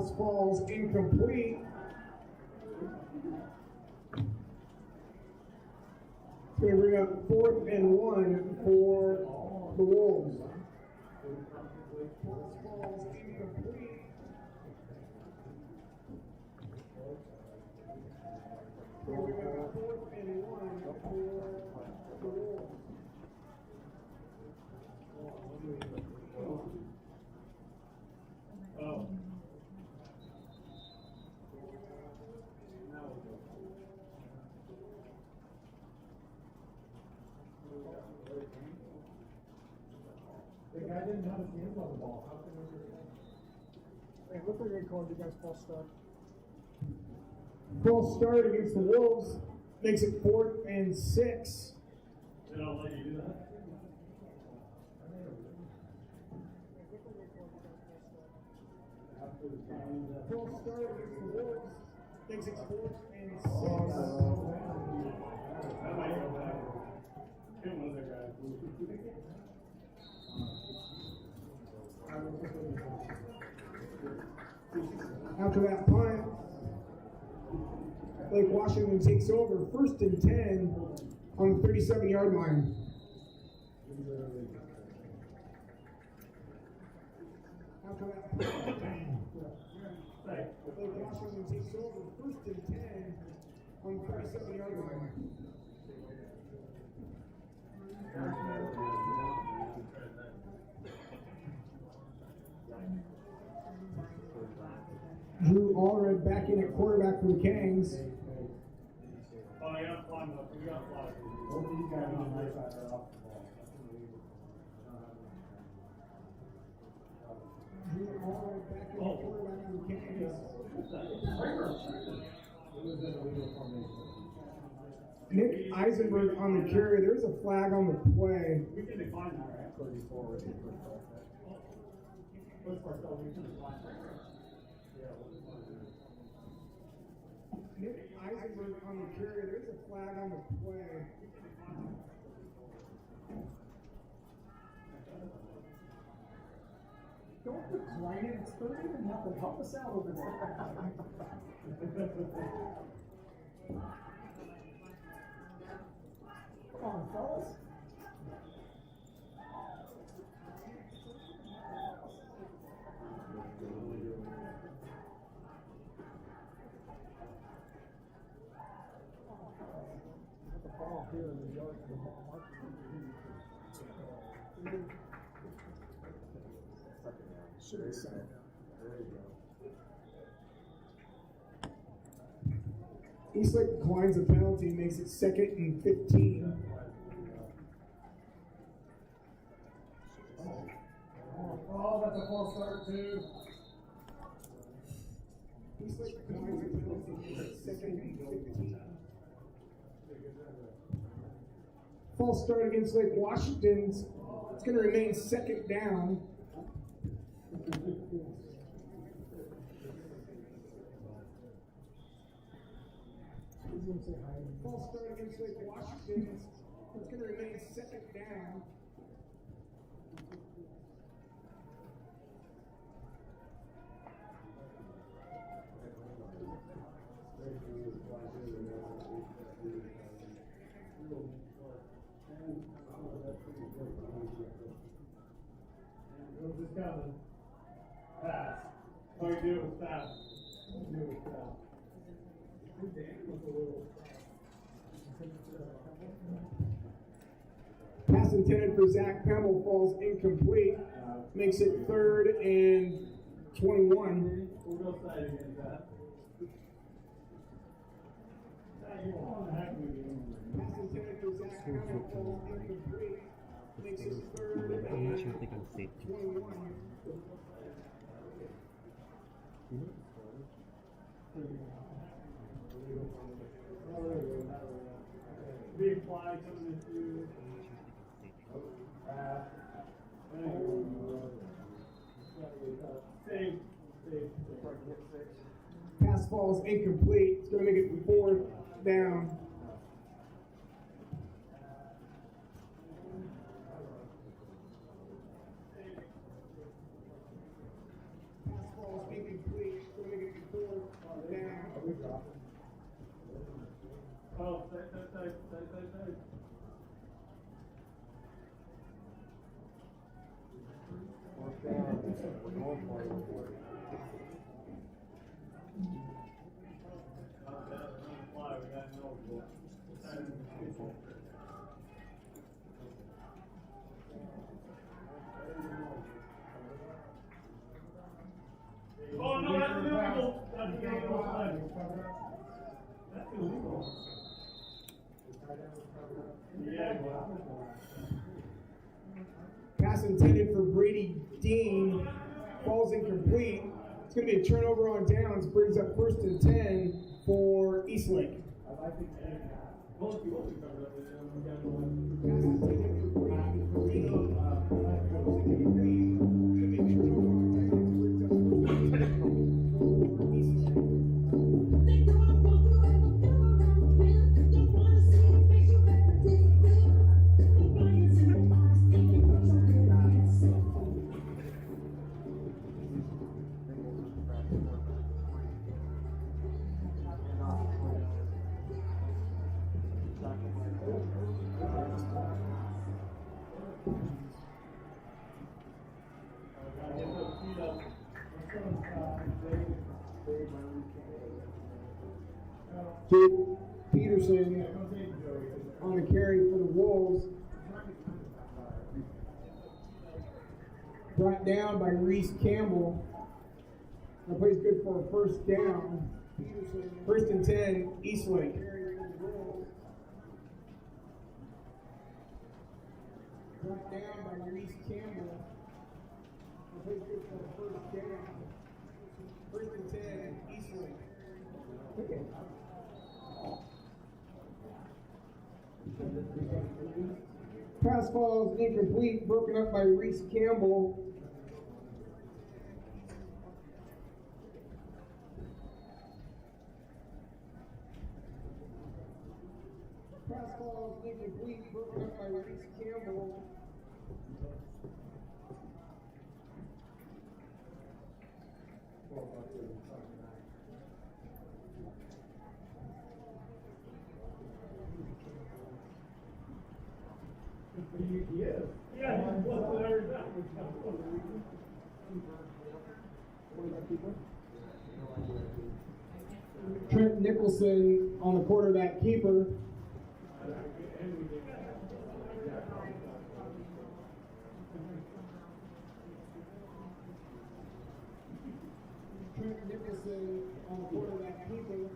Pass falls incomplete. It's going to bring up 4th and 1 for the Wolves. Pass falls incomplete. It's going to bring up 4th and 1 for the Wolves. Oh. The guy didn't have his hands on the ball. How can we do that? Hey, look like they called you guys false start. False start against the Wolves makes it 4th and 6. They don't let you do that. False start against the Wolves makes it 4th and 6. That might go back. Kim was that guy. After that punt, Lake Washington takes over 1st and 10 on the 37-yard line. After that punt, Lake Washington takes over 1st and 10 on the 37-yard line. Drew Allred back in at quarterback for the Kangs. Oh, you got to climb up. You got to fly. Both these guys on my side are off the ball. Drew Allred back in at quarterback for the Kangs. Nick Eisenberg on the carry. There's a flag on the play. We can decline that, right? 34. What's our spell? We can decline that. Nick Eisenberg on the carry. There's a flag on the play. Don't decline it. It's 30 to nothing. Help us out over there. Come on, fellas. The ball here in the yard for the mark. Should have said. Eastlake declines a penalty, makes it 2nd and 15. Oh, that's a false start too. Eastlake declines a penalty, makes it 2nd and 15. False start against Lake Washington. It's going to remain 2nd down. False start against Lake Washington. It's going to remain 2nd down. Who's this coming? Pass. All you do is pass. Pass intended for Zach Pemmel falls incomplete. Makes it 3rd and 21. We'll go side against that. You want to have me. Pass intended for Zach Pemmel falls incomplete. Makes it 3rd and 21. Big fly coming through. Save. Pass falls incomplete. It's going to make it 4th down. Pass falls incomplete. It's Oh, tight. Oh no, that's illegal. That's illegal. That's illegal. Yeah. Pass intended for Brady Dean falls incomplete. It's going to be a turnover on downs. Brings up 1st and 10 for Eastlake. Pass intended for Brady Dean falls incomplete. It's going to be a turnover on downs. Brings up 1st and 10 for Eastlake. Jake Peterson on the carry for the Wolves. Brought down by Reese Campbell. That plays good for a 1st down. 1st and 10, Eastlake. Brought down by Reese Campbell. That plays good for a 1st down. 1st and 10, Eastlake. Okay. Pass falls incomplete, broken up by Reese Campbell. Pass falls incomplete, broken up by Reese Campbell. Trent Nicholson on the quarterback keeper. Trent Nicholson on the quarterback keeper.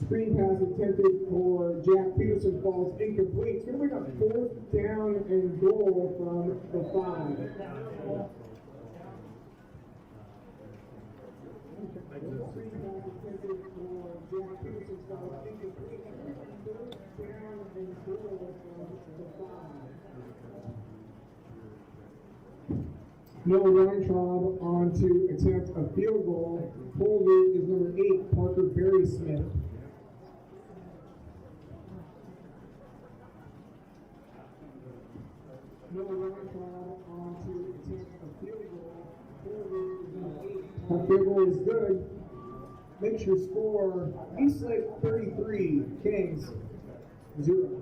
Screen pass attempted for Jack Peterson falls incomplete. It's going to bring up 4th down and goal from the 5. Screen pass attempted for Jack Peterson falls incomplete. 4th down and goal from the 5. Noah Weintraub on to attempt a field goal. Holder is number 8, Parker Berry Smith. Noah Weintraub on to attempt a field goal. Holder is number 8. That field goal is good. Makes your score Eastlake 33, Kings 0.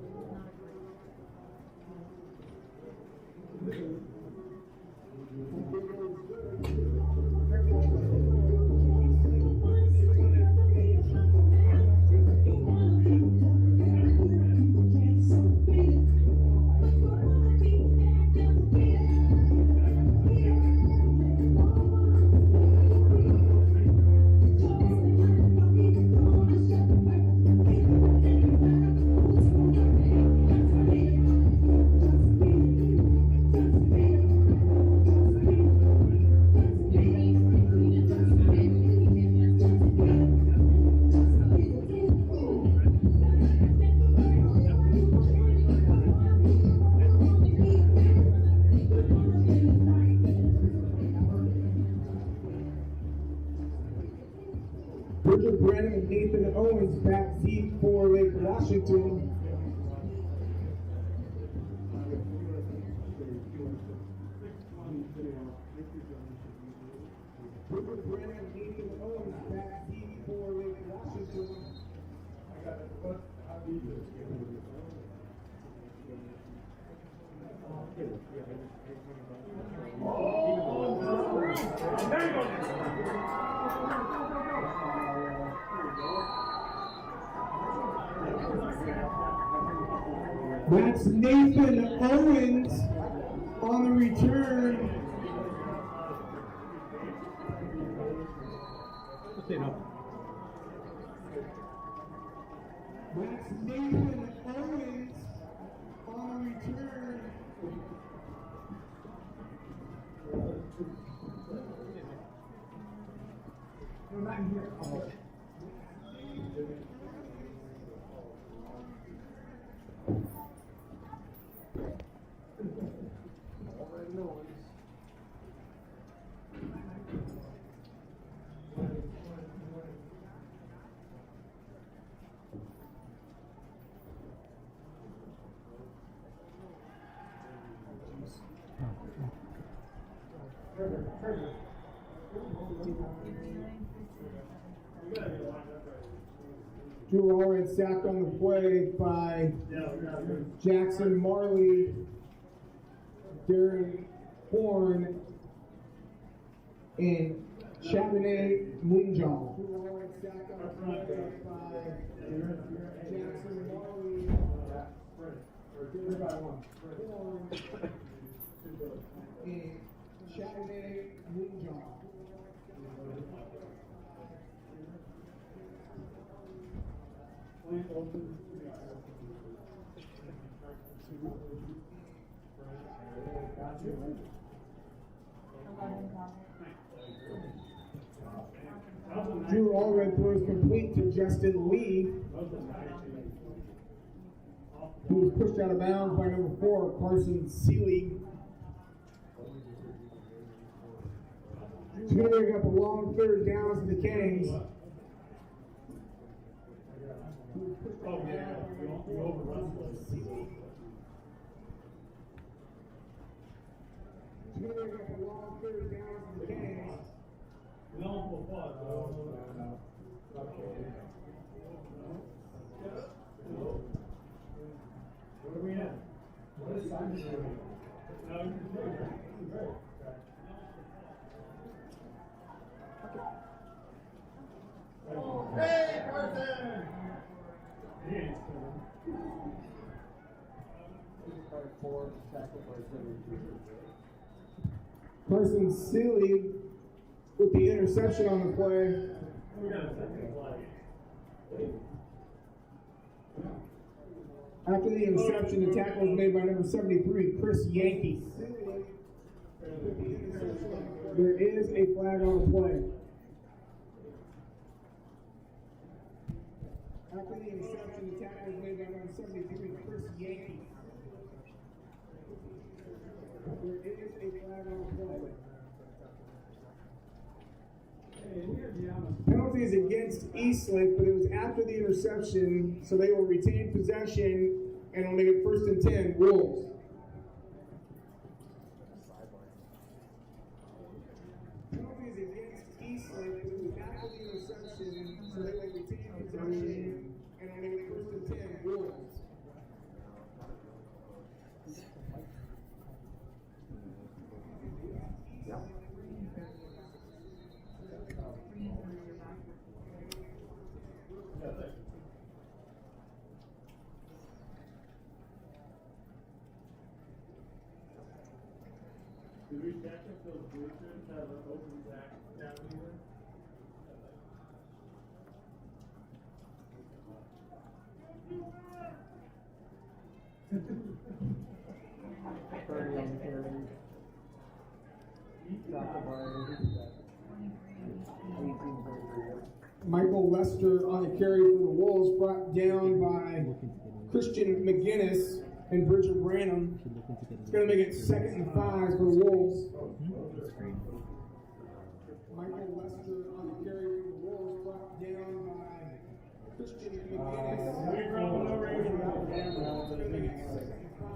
That's Nathan Owens on the return. Say no. That's Nathan Owens on the return. No, not in here. Drew Allred sacked on the play by Jackson Marley, Darren Horn, and Chardonnay Moonjaw. Drew Allred sacked on the play by Jackson Marley, Darren Horn, and Chardonnay Moonjaw. Drew Allred throws complete to Justin Lee, who was pushed out of bounds by number 4, Carson Seeley. He's going to bring up a long third down to the Canes. Oh, yeah, we overrun this. He's going to bring up a long third down to the Canes. No, for what? What are we at? What is time? No, hey, Carson! Carson Seeley with the interception on the play. We got a second flag. After the interception, the tackle was made by number 73, Chris Yankee. There is a flag on the play. After the interception, the tackle was made by number 73, Chris Yankee. There is a flag on the play. Penalty is against Eastlake, but it was after the interception, so they will retain possession and will make it 1st and 10, Wolves. Penalty is against Eastlake, but it was after the interception, so they will retain possession and will make it 1st and 10, Wolves. Did we check if those boosters have an open back down here? Michael Lester on the carry for the Wolves, brought down by Christian McGinnis and Bridget Branham. It's going to make it 2nd and 5 for the Wolves. Michael Lester on the carry for the Wolves, brought down by Christian McGinnis. It's going to make it 2nd and 5.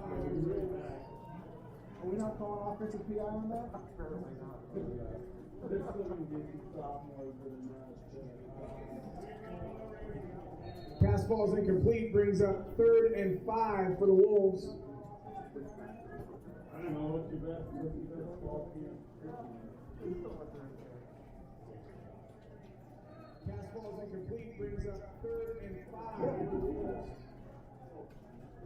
Are we not calling offensive PI on that? Pass ball is incomplete, brings up 3rd and 5 for the Wolves. I don't know what's your best ball here. Pass ball is incomplete, brings up 3rd and 5 for the Wolves.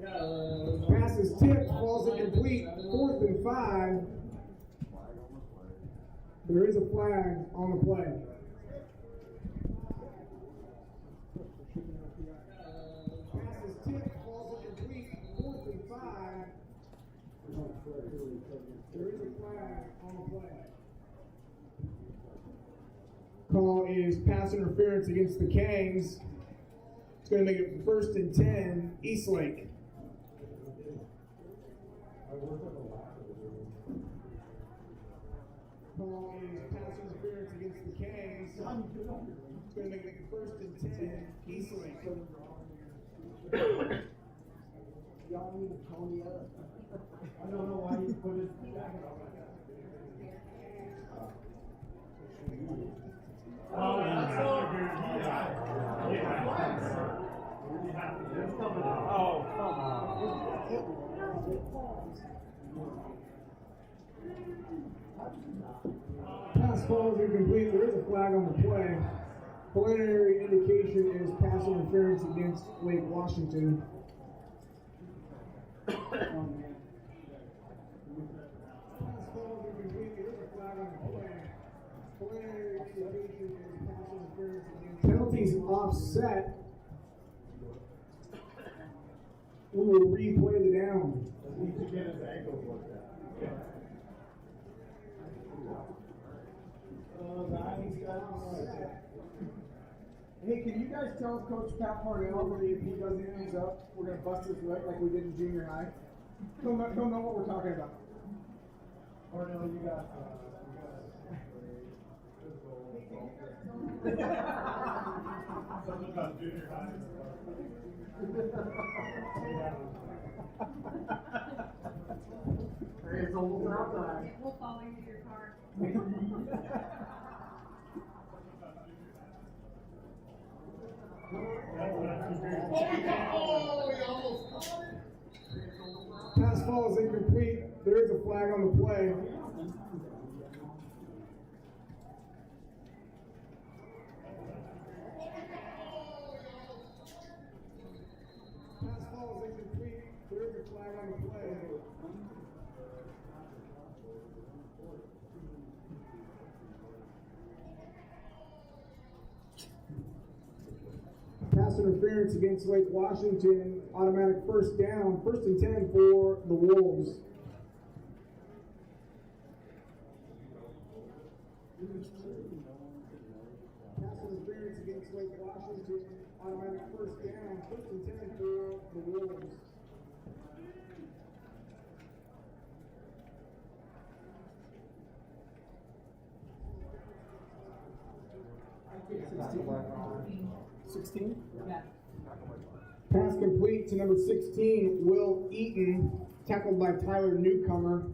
Yeah, Pass is tipped, falls incomplete, 4th and 5. There is a flag on the play. Pass is tipped, falls incomplete, 4th and 5. There is a flag on the play. Call is pass interference against the Kangs. It's going to make it 1st and 10, Eastlake. Call is pass interference against the Kangs. It's going to make it 1st and 10, Eastlake. Y'all need to call me up. I don't know why you put his jacket on like that. Oh, yeah. Oh, come on. Pass falls incomplete. There is a flag on the play. Preliminary indication is pass interference against Lake Washington. Pass falls incomplete. There is a flag on the play. Preliminary indication is pass interference against. Penalties offset. We will replay the down. He needs to get his ankles worked out. Hey, can you guys tell Coach Pat Parnell that if he doesn't use up, we're gonna bust his lip like we did in junior high? He'll know what we're talking about. Parnell, you got. Something about junior high. Hey, it's almost out time. We'll follow you to your car. Pass falls incomplete. There is a flag on the play. Pass falls incomplete. There is a flag on the play. Pass interference against Lake Washington, automatic 1st down, 1st and 10 for the Wolves. Pass interference against Lake Washington, automatic 1st down, 1st and 10 for the Wolves. Pass complete to number 16, Will Eaton, tackled by Tyler Newcomer.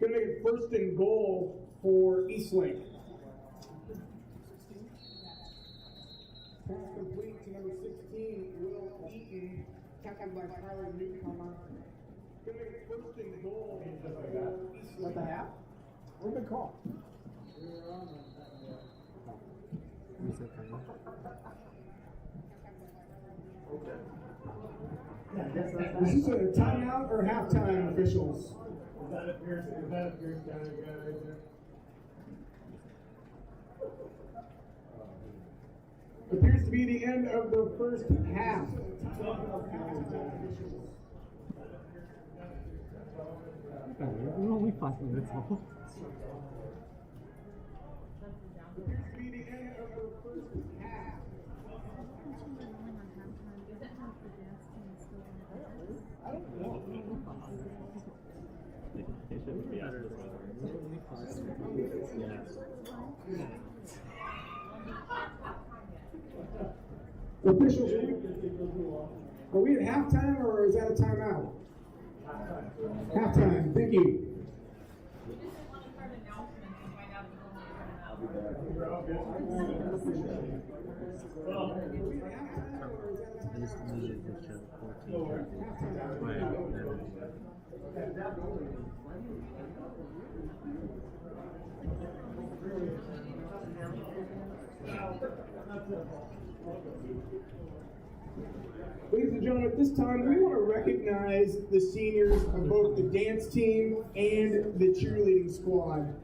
Going to make it 1st and goal for Eastlake. Pass complete to number 16, Will Eaton, tackled by Tyler Newcomer. Going to make it 1st and goal for Eastlake. At the half? What a good call. Is this a timeout or halftime, officials? Is that a Pierce County guy right there? Appears to be the end of the 1st half. We're only 5 minutes off. Appears to be the end of the 1st half. I don't know. They should be under this Officials, are we at halftime or is that a timeout? Halftime, thank you. We just want to start announcements and find out if it's only I just needed to check 14. Ladies and gentlemen, at this time, we want to recognize the seniors of both the dance team and the cheerleading squad.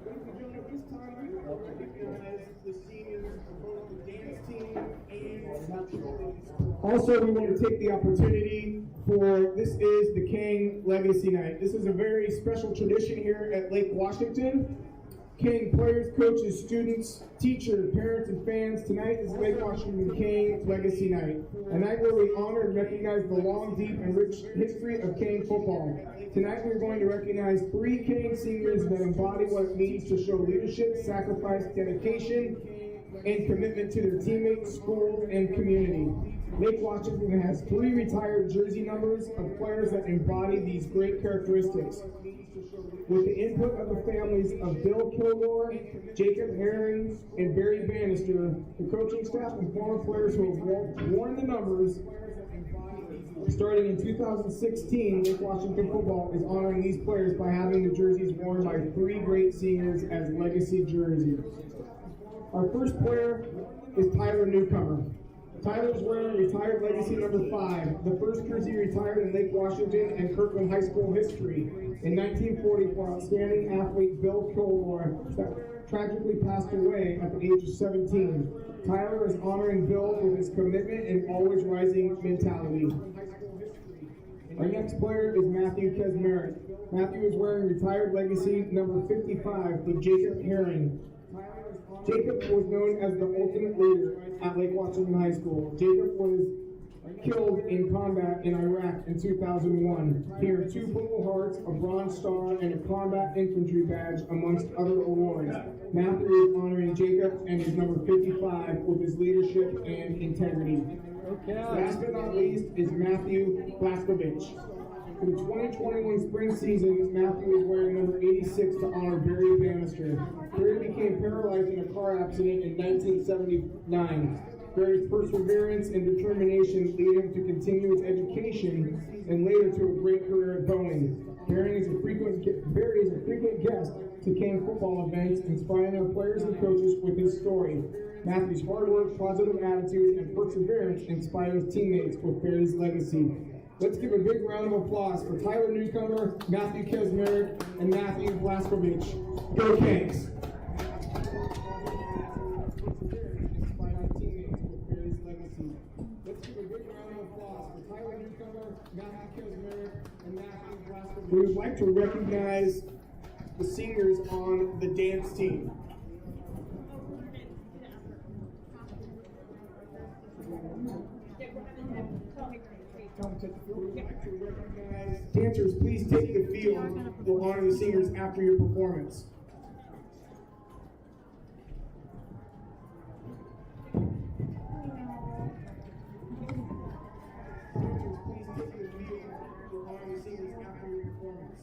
Ladies and gentlemen, at this time, we want to recognize the seniors of both the dance team and the cheerleading squad. Also, we want to take the opportunity for this is the King Legacy Night. This is a very special tradition here at Lake Washington. King players, coaches, students, teachers, parents, and fans, tonight is Lake Washington King Legacy Night, a night where we honor and recognize the long, deep, and rich history of King football. Tonight we're going to recognize 3 King seniors that embody what it means to show leadership, sacrifice, dedication, and commitment to their teammates, school, and community. Lake Washington has 3 retired jersey numbers of players that embody these great characteristics. With the input of the families of Bill Kilgore, Jacob Herring, and Barry Bannister, the coaching staff and former players who have worn the numbers, starting in 2016, Lake Washington football is honoring these players by having the jerseys worn by 3 great seniors as legacy jerseys. Our first player is Tyler Newcomer. Tyler is wearing retired legacy number 5, the first jersey retired in Lake Washington and Kirkland High School history. In 1940, for outstanding athlete Bill Kilgore tragically passed away at the age of 17. Tyler is honoring Bill with his commitment and always rising mentality. Our next player is Matthew Kesmerick. Matthew is wearing retired legacy number 55 with Jacob Herring. Jacob was known as the ultimate leader at Lake Washington High School. Jacob was killed in combat in Iraq in 2001. He earned 2 Purple Hearts, a Bronze Star, and a Combat Infantry Badge, amongst other awards. Matthew is honoring Jacob and his number 55 with his leadership and integrity. Last but not least is Matthew Blaskovich. For the 2021 spring season, Matthew is wearing number 86 to honor Barry Bannister. Barry became paralyzed in a car accident in 1979. Barry's perseverance and determination lead him to continue his education and later to a great career at Boeing. Barry is a frequent guest to King football events, inspiring our players and coaches with his story. Matthew's hard work, positive attitude, and perseverance inspires teammates with Barry's legacy. Let's give a big round of applause for Tyler Newcomer, Matthew Kesmerick, and Matthew Blaskovich. Go Kings! Let's give a big round of applause for Tyler Newcomer, Matthew Kesmerick, and Matthew Blaskovich. We would like to recognize the seniors on the dance team. Dancers, please take the field. We'll honor the singers after your performance. Dancers, please take the field. We'll honor the singers after your performance.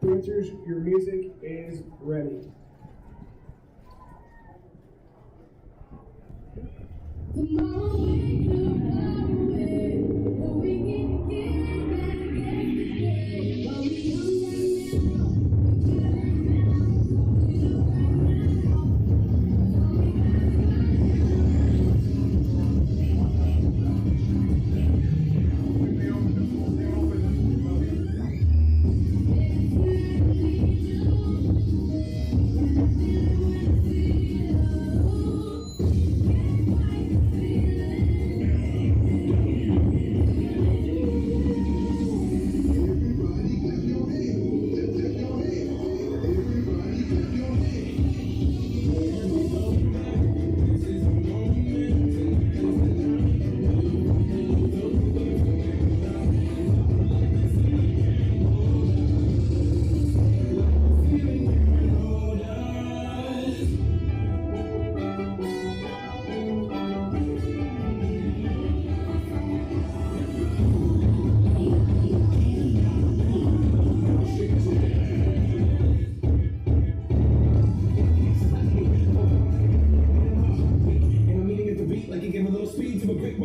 Dancers, your music is ready. Tomorrow we could run away, but we can get back yesterday. But we don't now, we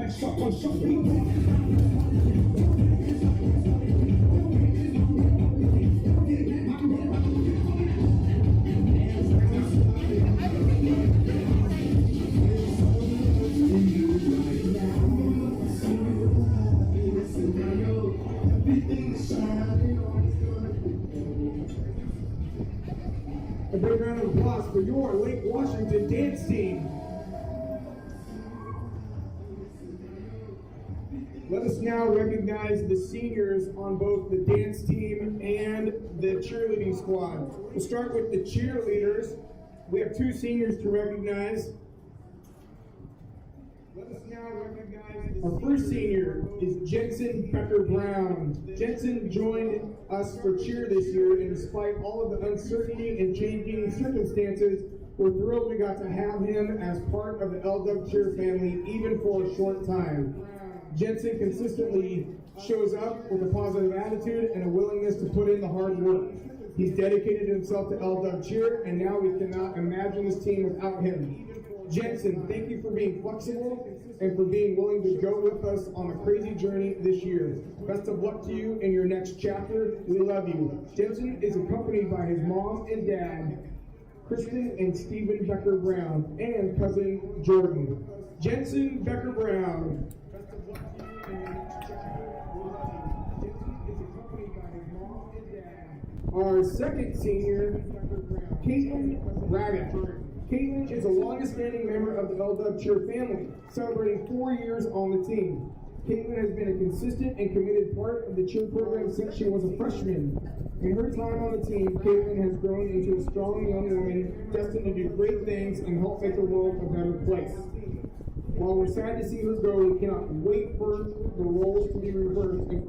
flex up on some people. A big round of applause for your Lake Washington dance team. Let us now recognize the seniors on both the dance team and the cheerleading squad. We'll start with the cheerleaders. We have 2 seniors to recognize. Let us now recognize our first senior is Jensen Becker Brown. Jensen joined us for cheer this year, and despite all of the uncertainty and changing circumstances, we're thrilled we got to have him as part of the LW cheer family, even for a short time. Jensen consistently shows up with a positive attitude and a willingness to put in the hard work. He's dedicated himself to LW cheer, and now we cannot imagine this team without him. Jensen, thank you for being flexible and for being willing to go with us on a crazy journey this year. Best of luck to you in your next chapter. We love you. Jensen is accompanied by his mom and dad, Kristen and Stephen Becker Brown, and cousin Jordan. Jensen Becker Brown. Best of luck to you in your next chapter. We love you. Jensen is accompanied by his mom and dad. Our second senior, Caitlin Raggett. Caitlin is the longest-standing member of the LW cheer family, celebrating 4 years on the team. Caitlin has been a consistent and committed part of the cheer program since she was a freshman. In her time on the team, Caitlin has grown into a strong young woman destined to do great things and help make the world a better place. While we're sad to see her go, we cannot wait for the roles to be reversed and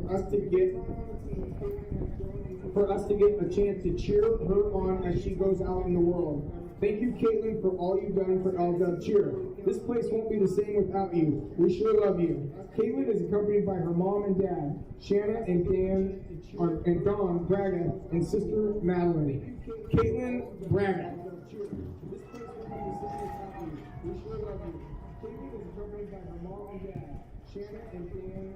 for us to get a chance to cheer her on as she goes out in the world. Thank you, Caitlin, for all you've done for LW cheer. This place won't be the same without you. We sure love you. Caitlin is accompanied by her mom and dad, Shanna and Dawn Braga, and sister Madeline. Caitlin Braga. This place won't be the same without you. We sure love you. Caitlin is accompanied by her mom and dad, Shanna and Dan.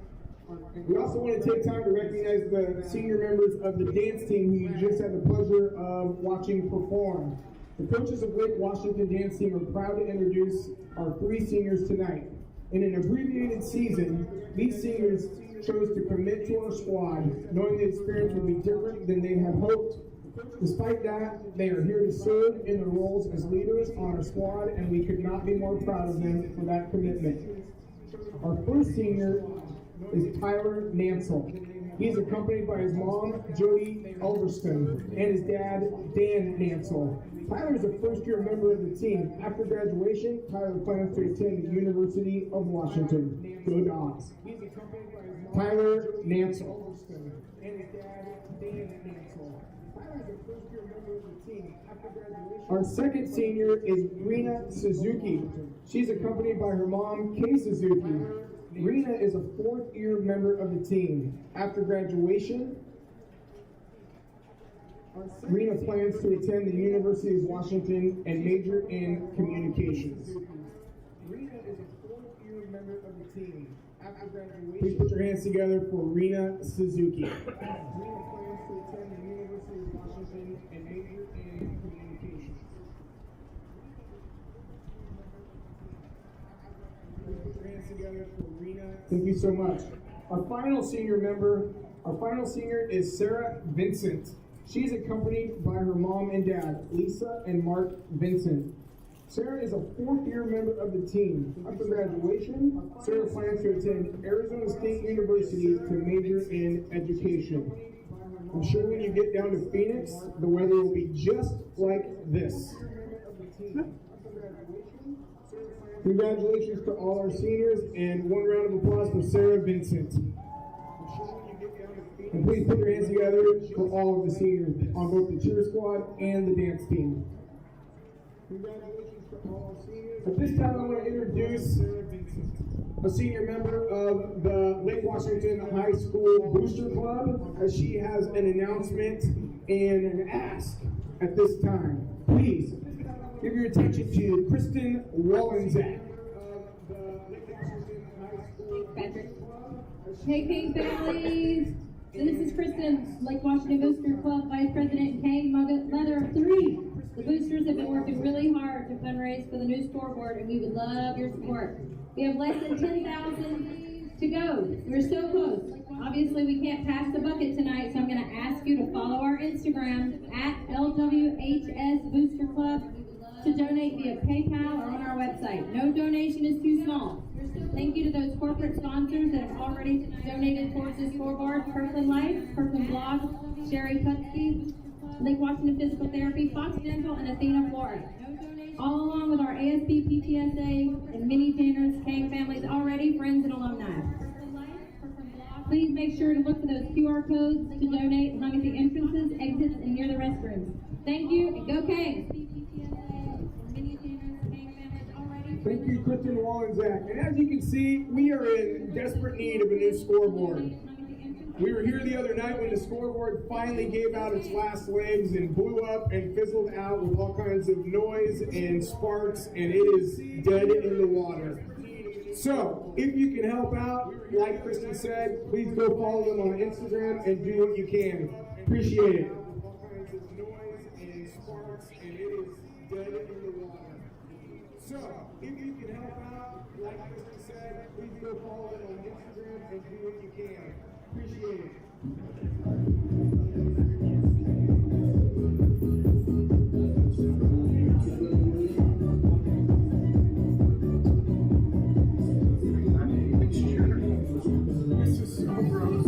We also want to take time to recognize the senior members of the dance team who you just had the pleasure of watching perform. The coaches of Lake Washington dance team are proud to introduce our 3 seniors tonight. In an abbreviated season, these seniors chose to commit to our squad, knowing the experience would be different than they had hoped. Despite that, they are here to serve in their roles as leaders on our squad, and we could not be more proud of them for that commitment. Our first senior is Tyler Nansel. He's accompanied by his mom, Jody Elverston, and his dad, Dan Nansel. Tyler is a first-year member of the team. After graduation, Tyler plans to attend the University of Washington. Go Dogs. He's accompanied by his mom, Tyler Nansel, and his dad, Dan Nansel. Tyler is a first-year member of the team. After graduation, our second senior is Rena Suzuki. She's accompanied by her mom, Kay Suzuki. Rena is a 4th-year member of the team. After graduation, Rena plans to attend the University of Washington and major in communications. Rena is a 4th-year member of the team. After graduation, please put your hands together for Rena Suzuki. Rena plans to attend the University of Washington and major in communications. Please put your hands together for Rena. Thank you so much. Our final senior is Sarah Vincent. She's accompanied by her mom and dad, Lisa and Mark Vincent. Sarah is a 4th-year member of the team. After graduation, Sarah plans to attend Arizona State University to major in education. I'm sure when you get down to Phoenix, the weather will be just like this. Congratulations to all our seniors, and one round of applause for Sarah Vincent. And please put your hands together for all of the seniors on both the cheer squad and the dance team. Congratulations to all our seniors. At this time, I want to introduce a senior member of the Lake Washington High School Booster Club, as she has an announcement and an ask at this time. Please give your attention to Kristen Wallenzak. Patrick. Hey, King families. So this is Kristen, Lake Washington Booster Club Vice President and Kane, mother of 3. The boosters have been working really hard to fundraise for the new scoreboard, and we would love your support. We have less than 10,000 to go. We're so close. Obviously, we can't pass the bucket tonight, so I'm going to ask you to follow our Instagram at LWHS Booster Club to donate via PayPal or on our website. No donation is too small. Thank you to those corporate sponsors that have already donated towards this scoreboard: Kirkland Life, Kirkland Blog, Sherry Kutsky, Lake Washington Physical Therapy, Fox Dental, and Athena Florida. All along with our ASP, PTSA, and many Tanners, Kang families already, friends, and alumni. Please make sure to look for those QR codes to donate hung at the entrances, exits, and near the restrooms. Thank you, and go Kangs! Thank you, Kristen, Wall, and Zach. And as you can see, we are in desperate need of a new scoreboard. We were here the other night when the scoreboard finally gave out its last legs and blew up and fizzled out with all kinds of noise and sparks, and it is dead in the water. So, if you can help out, like Kristen said, please go follow them on Instagram and do what you can. Appreciate it. All kinds of noise and sparks, and it is dead in the water. So, if you can help out, like Kristen said, please go follow them on Instagram and do what you can. Appreciate it. This is so gross.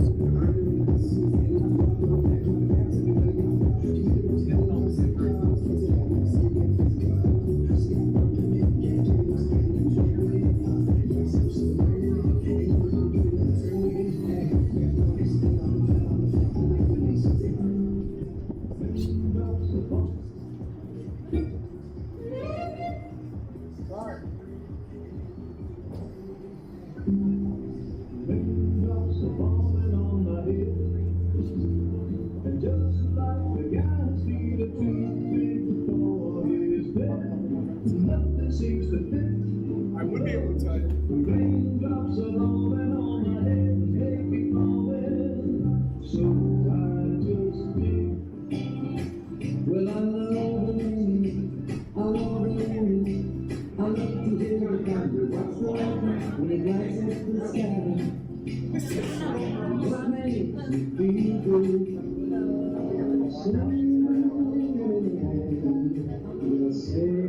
I would be able to tell you. Raindrops are falling on my head, they keep falling. So I just think, well, I love him, I love him. I love to hear my country, what's wrong when it lights up the sky. What makes me feel good? We'll say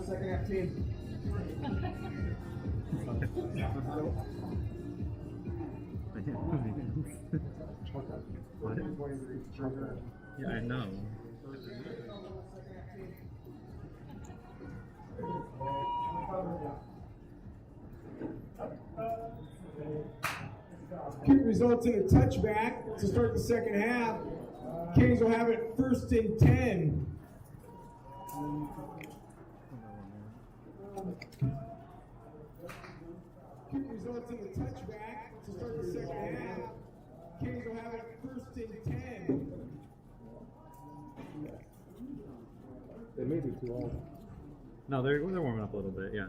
Second half team. Yeah, I know. Kick results in a touchback to start the second half. Kings will have it 1st and 10. Kick results in a touchback to start the second half. Kings will have it 1st and 10. They may be too old. No, they're warming up a little bit, yeah.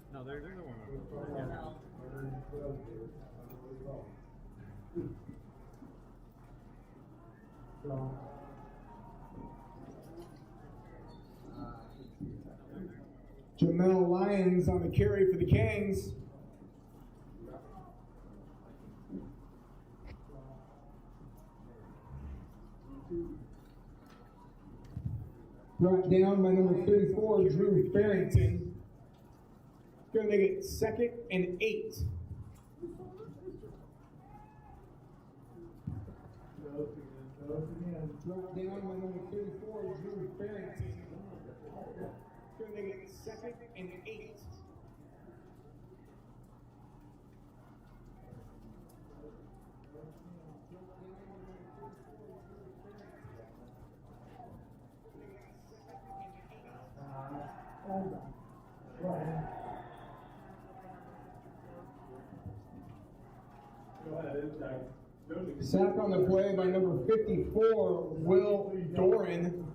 No, they're warming up a little bit, yeah. Jamel Lyons on the carry for the Kings. Brought down by number 34, Drew Farrington. Going to make it 2nd and 8. Brought down by number 34, Drew Farrington. Going to make it 2nd and 8. Sack on the play by number 54, Will Doran.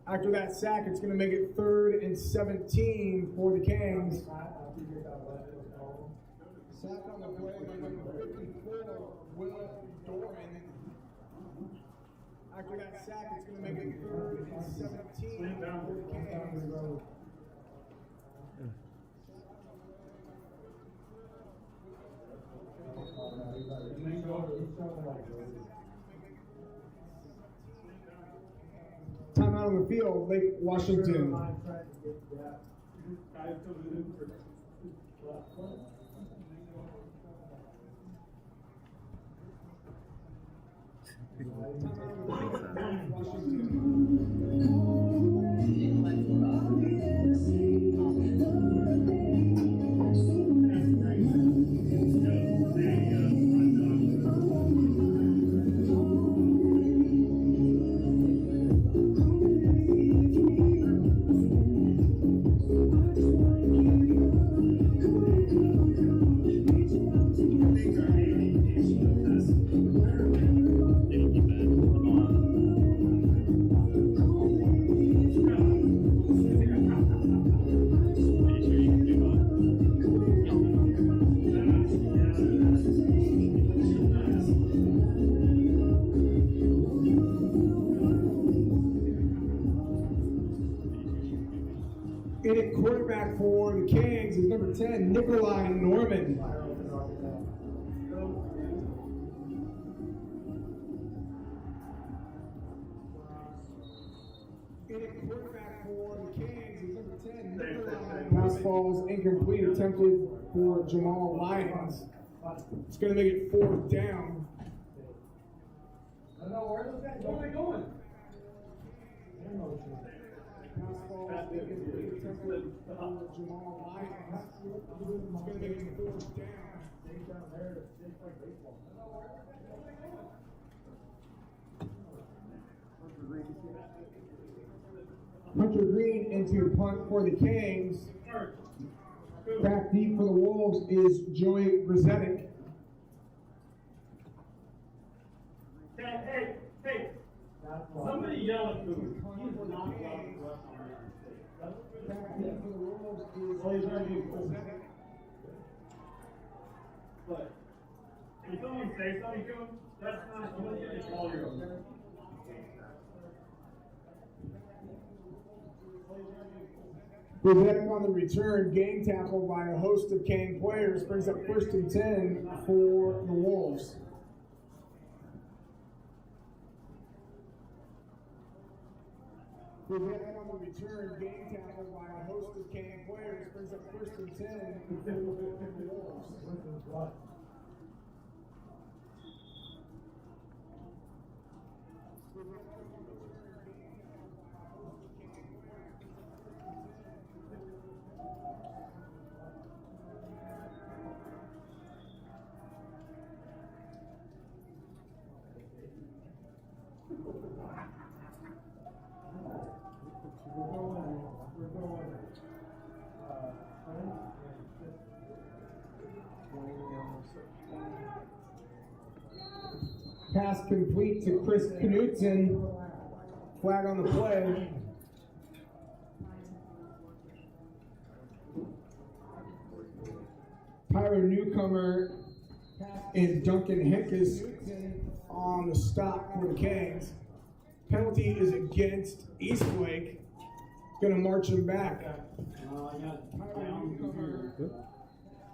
After that sack, it's going to make it 3rd and 17 for the Kings. Sack on the play by number 54, Will Doran. After that sack, it's going to make it 3rd and 17 for the Kings. Timeout on the field, Lake Washington. Thank you. Canes is number 10, Nikolai Norman. Quarterback for the Canes is number 10, Nikolai. Pass falls incomplete, attempted for Jamal Lyons. It's going to make it 4th down. I know where those guys are going. Pass falls incomplete, attempted for Jamal Lyons. It's going to make it 4th down. Hunter Green into punt for the Canes. Back deep for the Wolves is Joey Brzezik. Hey! Somebody yell at me. Back deep for the Wolves is Joey Brzezik. But if someone say something to him, that's not somebody to call your own. Brzezik on the return, gang tackle by a host of Cane players, brings up 1st and 10 for the Wolves. Brzezik on the return, gang tackle by a host of Cane players, brings up 1st and 10 for the Wolves. Pass complete to Chris Knutson. Flag on the play. Tyler Newcomer and Duncan Henkes on the stop for the Canes. Penalty is against Eastlake. Going to march him back. Tyler Newcomer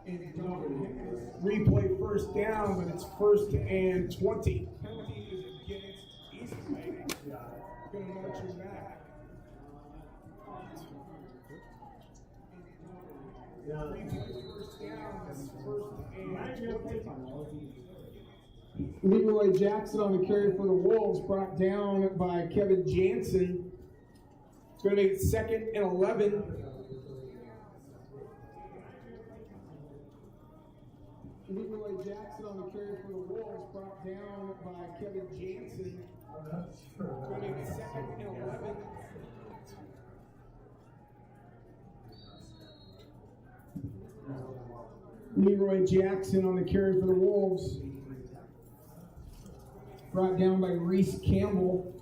and Duncan Henkes. Replay 1st down, but it's 1st and 20. Penalty is against Eastlake. Going to march him back. Leroy Jackson on the carry for the Wolves, brought down by Kevin Jansen. It's going to make it 2nd and 11. Leroy Jackson on the carry for the Wolves, brought down by Kevin Jansen. It's going to make it 2nd and 11. Leroy Jackson on the carry for the Wolves. Brought down by Reese Campbell.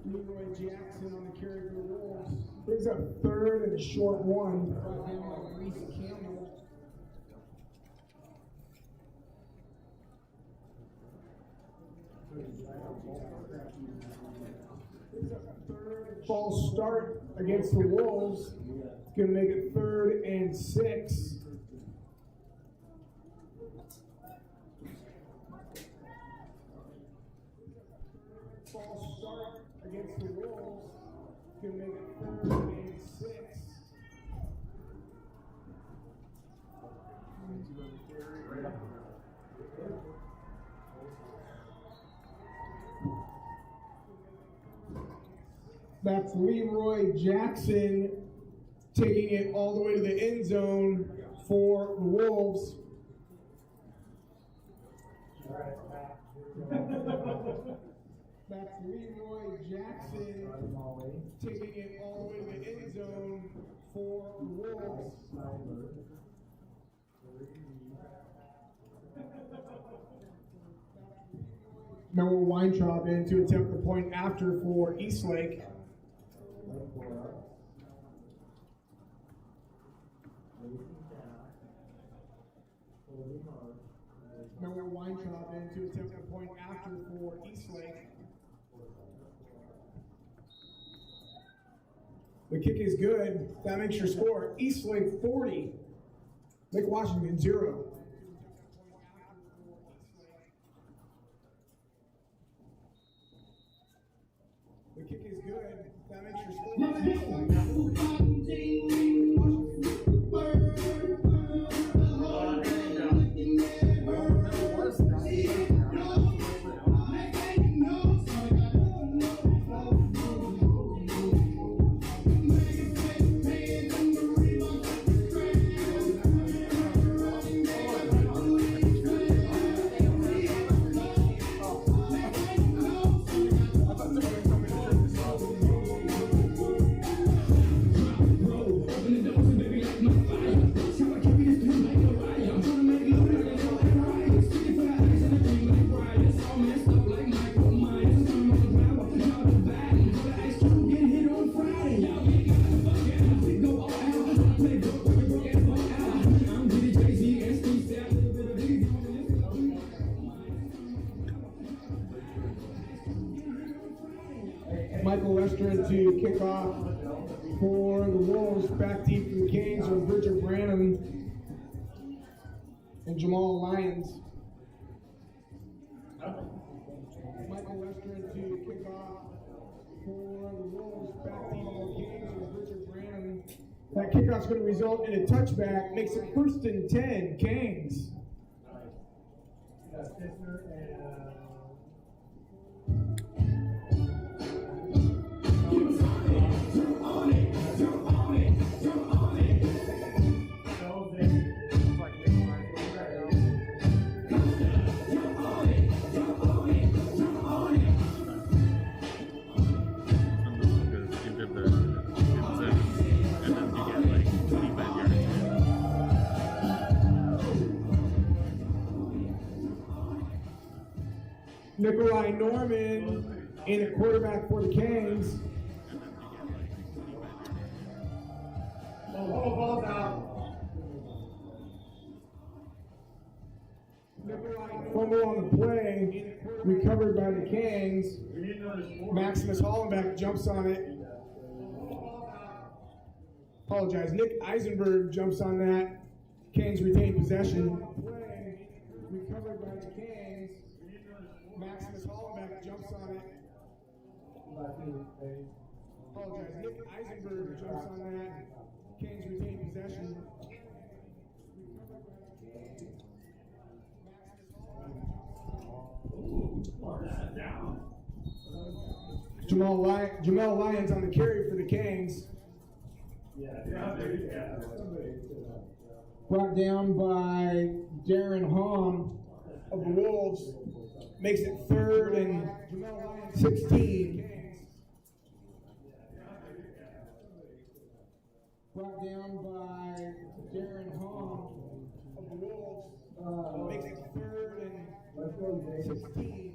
Leroy Jackson on the carry for the Wolves. Brings up 3rd and a short 1. Brought down by Reese Campbell. False start against the Wolves. It's going to make it 3rd and 6. False start against the Wolves. It's going to make it 3rd and 6. That's Leroy Jackson taking it all the way to the end zone for the Wolves. That's Leroy Jackson taking it all the way to the end zone for the Wolves. Noah Weintraub in to attempt the point after for Eastlake. Noah Weintraub in to attempt the point after for Eastlake. The kick is good. That makes your score Eastlake 40, Lake Washington 0. The kick is good. That makes your score to kick off for the Wolves. Back deep for the Canes are Bridger Branham and Jamal Lyons. Michael Western to kick off for the Wolves. Back deep for the Canes are Bridger Branham. That kickoff's going to result in a touchback. Makes it 1st and 10, Canes. Nikolai Norman in at quarterback for the Canes. Ball's out. Fumble on the play, recovered by the Canes. Maximus Hollenbeck jumps on it. Apologize. Nick Eisenberg jumps on that. Canes retain possession. Recovered by the Canes. Maximus Hollenbeck jumps on it. Apologize. Nick Eisenberg jumps on that. Canes retain possession. Jamel Lyons on the carry for the Canes. Brought down by Darren Hahn of the Wolves. Makes it 3rd and 16. Brought down by Darren Hahn of the Wolves. Makes it 3rd and 16.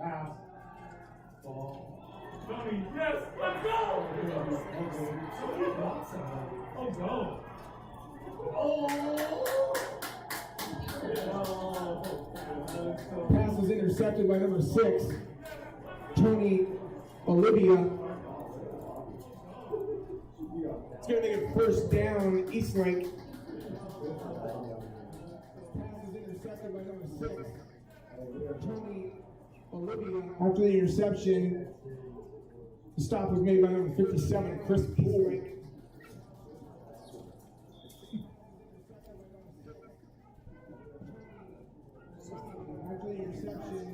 Pass. Tony, yes, let's go! Oh, go! Pass was intercepted by number 6, Tony Olivia. It's going to make it 1st down, Eastlake. Pass was intercepted by number 6, Tony Olivia. After the interception, the stop was made by number 57, Chris Poole. After the interception,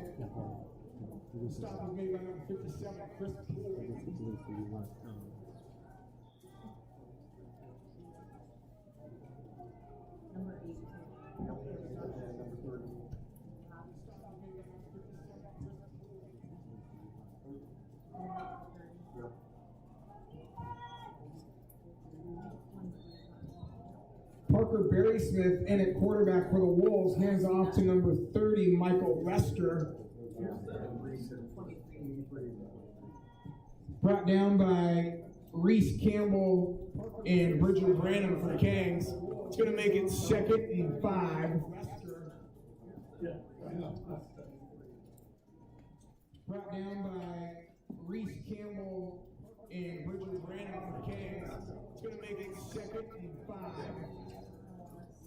the stop was made by number 57, Chris Poole. Number 8. Parker Berry-Smith in at quarterback for the Wolves, hands off to number 30, Michael Lester. Brought down by Reese Campbell and Bridger Branham for the Canes. It's going to make it 2nd and 5. brought down by Reese Campbell and Richard Brandon for Kings. It's going to make it 2nd and 5.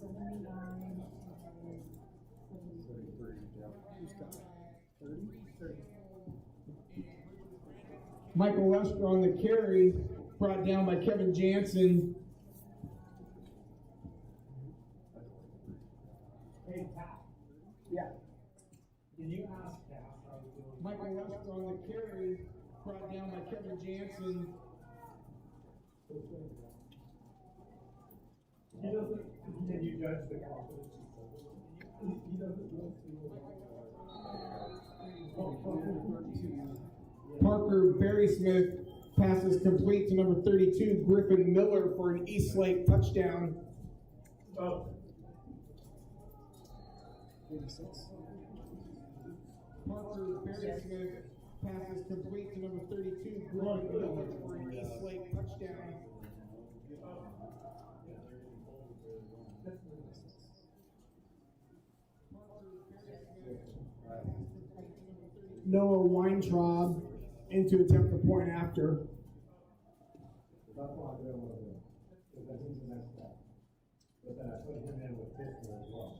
79. Michael Lester on the carry, brought down by Kevin Jansen. Hey, Pat. Yeah. Can you ask Pat how he's doing? Michael Lester on the carry, brought down by Kevin Jansen. He doesn't, can you judge the confidence? He doesn't look Parker Barry Smith passes complete to number 32, Griffin Miller, for an Eastlake touchdown. Oh. 36. Parker Barry Smith passes complete to number 32, Griffin Miller, for an Eastlake touchdown. Noah Weintraub into attempt the point after. That's why I don't want to do it. Because he's the next step. But then I put him in with Pittsburgh as well.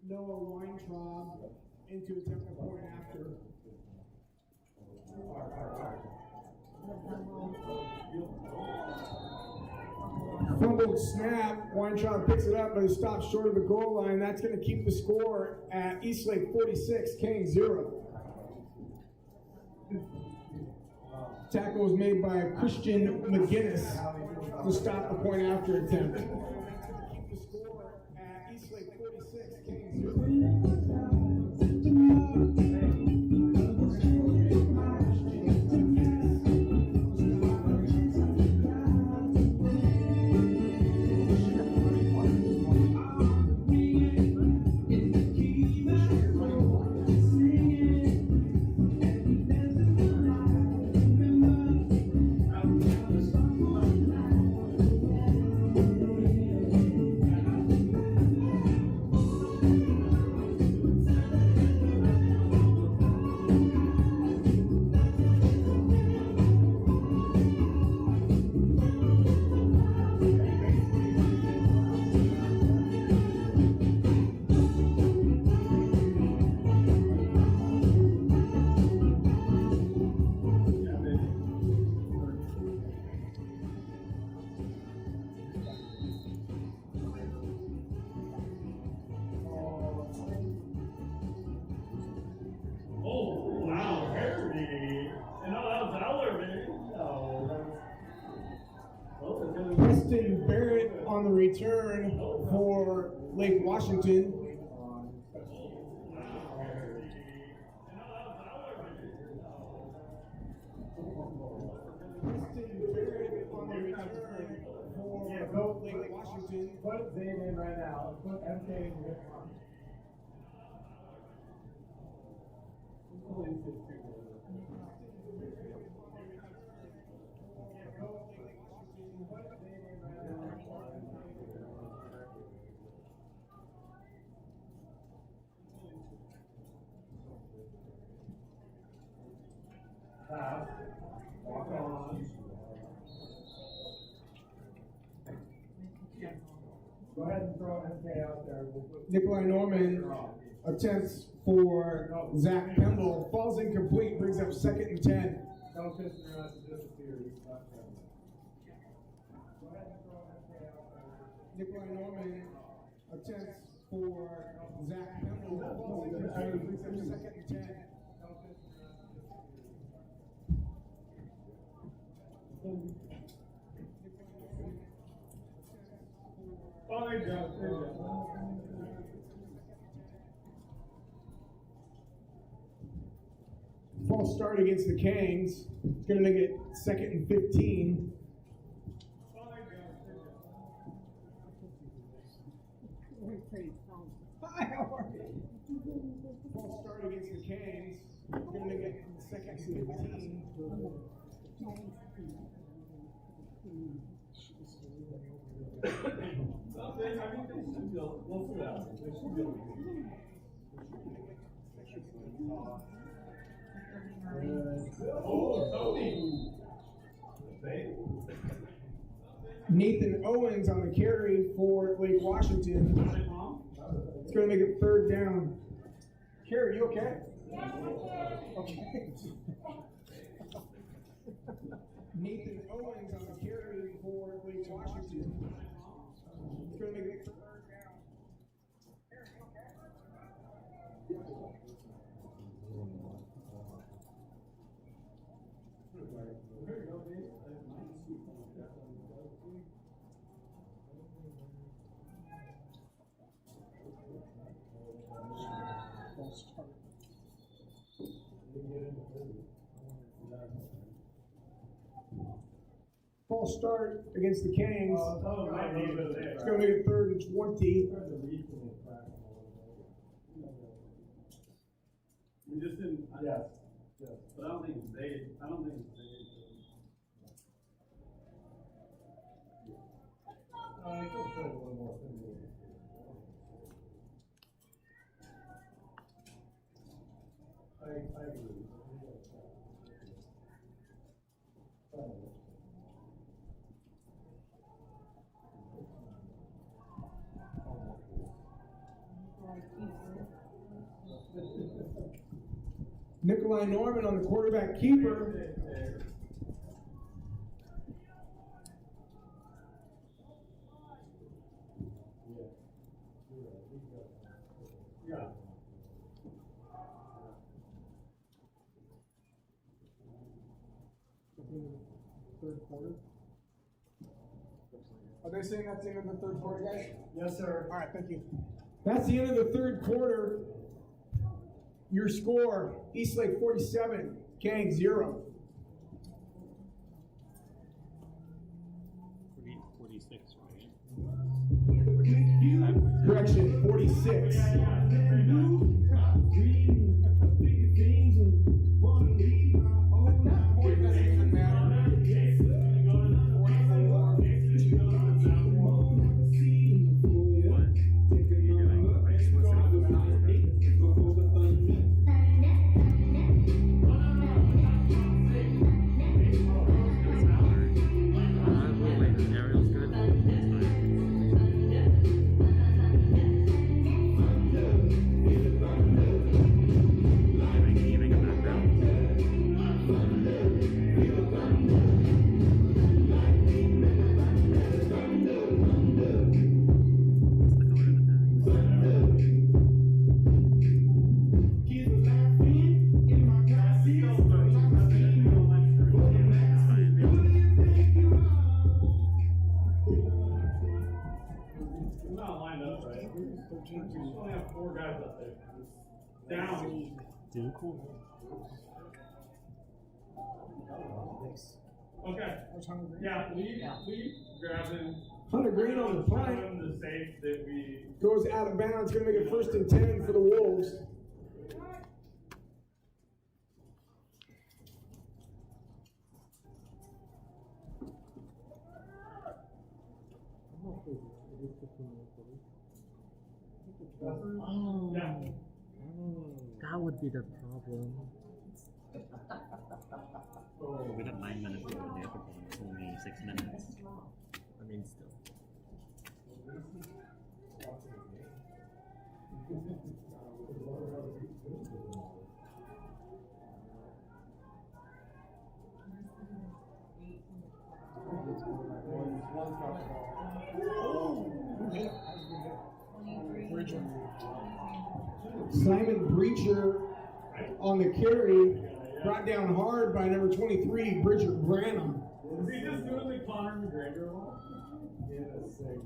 Noah Weintraub into attempt the point after. Fumbled snap. Weintraub picks it up, but it stops short of the goal line. That's going to keep the score at Eastlake 46, King 0. Tackle was made by Christian McGinnis to stop the point after attempt. Keep the score at Eastlake 46, King 0. Preston Barrett on the return for Lake Washington. Preston Barrett on the return for Lake Washington. Put Zane in right now. Put MK in here. Pass. Walk on. Go ahead and throw MK out there. Nikolai Norman attempts for Zach Pendle. Falls incomplete, brings up 2nd and 10. No Kistner has to disappear. He's not coming. Go ahead and throw MK out there. Nikolai Norman attempts for Zach Pendle. Falls incomplete, brings up 2nd and 10. Oh, there you go. There you go. False start against the Kings. It's going to make it 2nd and 15. Hi, how are you? False start against the Kings. It's going to make it 2nd and 15. We'll see that. Nathan Owens on the carry for Lake Washington. It's going to make it third down. Carrie, you okay? Okay. Nathan Owens on the carry for Lake Washington. It's going to make it third down. Carrie, you okay? False start against the Kangs. It's going to make it 3rd and 20. We just didn't. Yes. But I don't think it's they. I don't think it's they. I could put a little more thing in. I agree. Nikolai Norman on the quarterback keeper. Yeah. Third quarter. Are they saying that's the end of the third quarter, guys? Yes, sir. All right, thank you. That's the end of the third quarter. Your score, Eastlake 47, Kang 0. 46, right? Correction, 46. Okay. Yeah, we grabbing. Hunter Green on the punt. The safe that we Goes out of bounds. Going to make it 1st and 10 for the Wolves. Oh, yeah. that would be the problem. We got 9 minutes to go. The other one was only 6 minutes. I mean, still. Simon Breacher on the carry, brought down hard by number 23, Bridger Branham. Is he just doing the Connor McGregor one? Yes, same.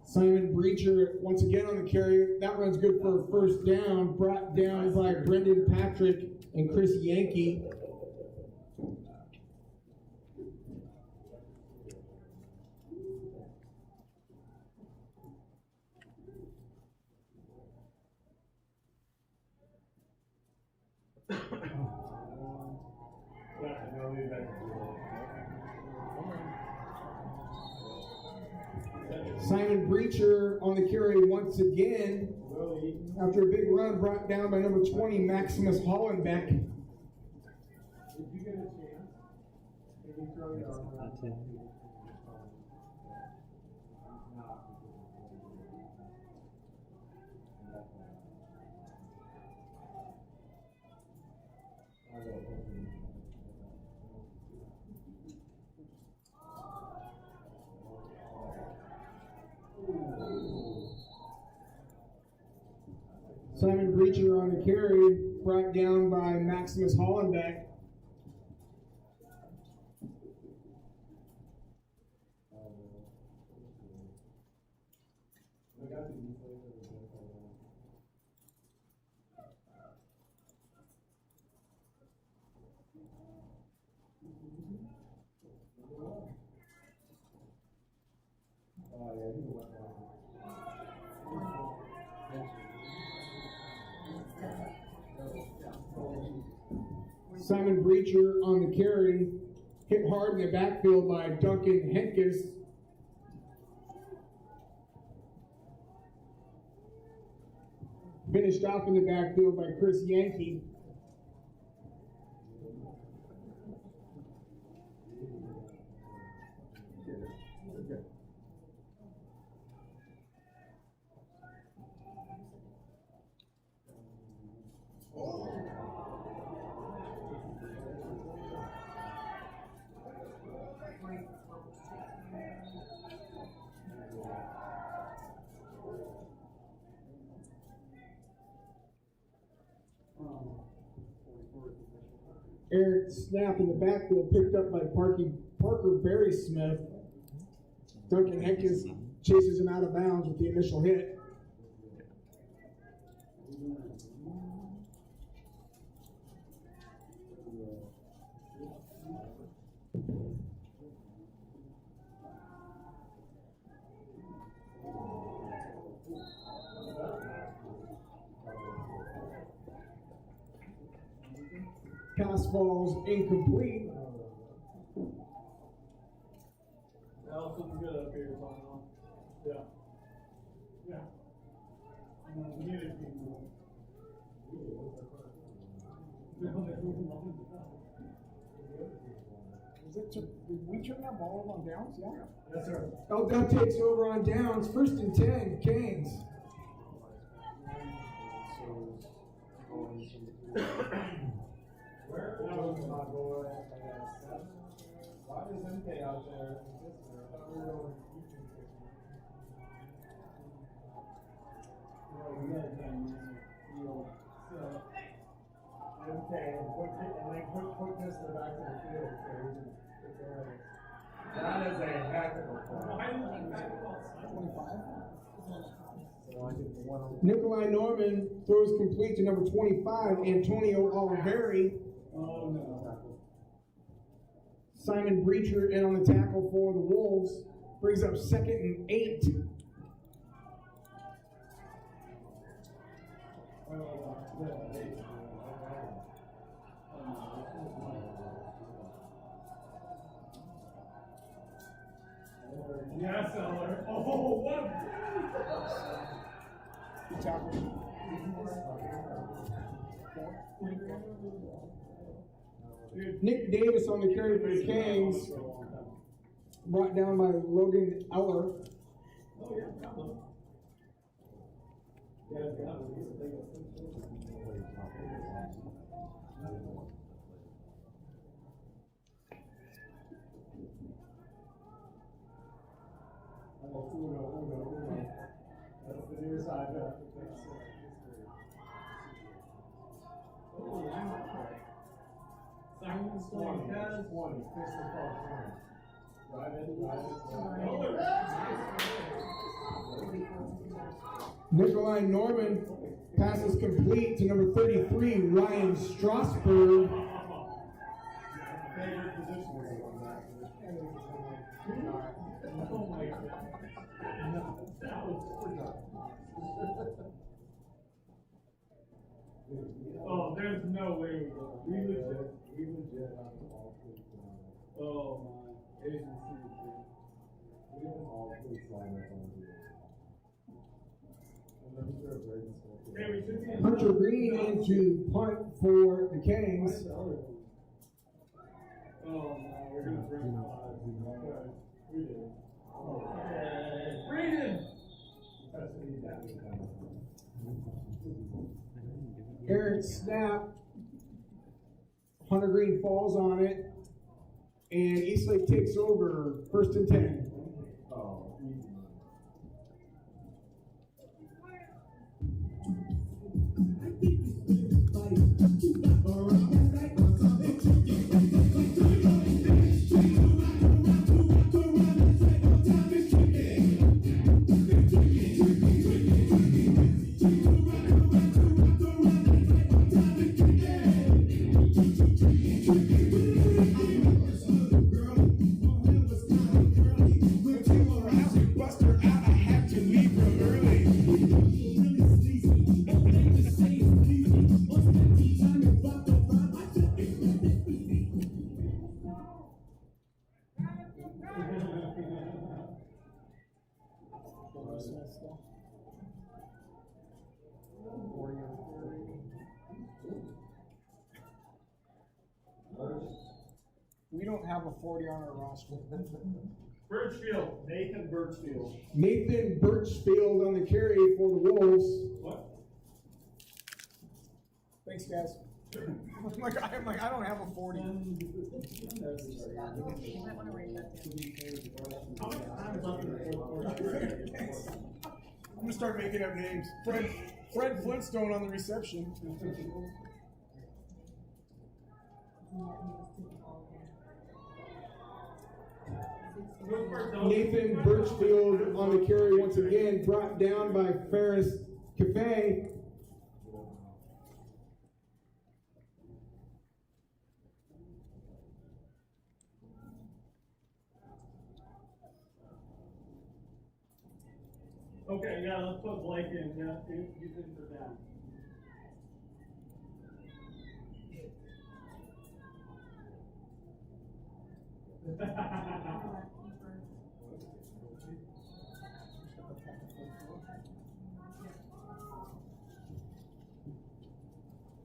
Simon Breacher once again on the carry. That one's good for a 1st down. Brought down by Brendan Patrick and Chris Yankee. Simon Breacher on the carry once again. After a big run, brought down by number 20, Maximus Hollenbeck. Did you get a chance? Can you throw your arm around? Simon Breacher on the carry, brought down by Maximus Hollenbeck. Simon Breacher on the carry, hit hard in the backfield by Duncan Henkes. Finished off in the backfield by Chris Yankee. Eric snap in the backfield, picked up by Parker Berry Smith. Duncan Henkes chases him out of bounds with the initial hit. Pass falls incomplete. Well, something good up here, Tom. Yeah. Yeah. Did we turn that ball over on downs? Yeah. Yes, sir. Eldub takes over on downs. 1st and 10, Canes. Where is my boy? Why is MK out there? MK, and they put this in the back of the field so he can get there. That is a heck of a play. 25? Nikolai Norman throws complete to number 25, Antonio Oliveri. Oh, no. Simon Breacher in on the tackle for the Wolves. Brings up 2nd and 8. Yes, Eller. Oh, what a Nick Davis on the carry for the Kings. Brought down by Logan Eller. That's the near side back. Simon Storm has 20. Fix the car 20. Drive it. Nikolai Norman passes complete to number 33, Ryan Strasburg. Favorite position is on that. Oh my God. Oh, there's no way we go. We legit have all fleet lineup. Oh my. Agency. We have all fleet lineup on here. And then we are very small. Hey, we should see. Hunter Green in to punt for the Kings. Oh no, we're gonna bring five. We did. Brandon! Aaron snap. Hunter Green falls on it. And Eastlake takes over, 1st and 10. Oh, easy. We don't have a 40 on our roster. Birchfield. Nathan Birchfield. Nathan Birchfield on the carry for the Wolves. What? Thanks, guys. I'm like, I don't have a 40. How much time is left in the fourth quarter? I'm gonna start making up names. Fred Flintstone on the reception. Nathan Birchfield on the carry once again, brought down by Ferris Cafe. Okay, yeah, let's put Blake in. Yeah, he's in for down.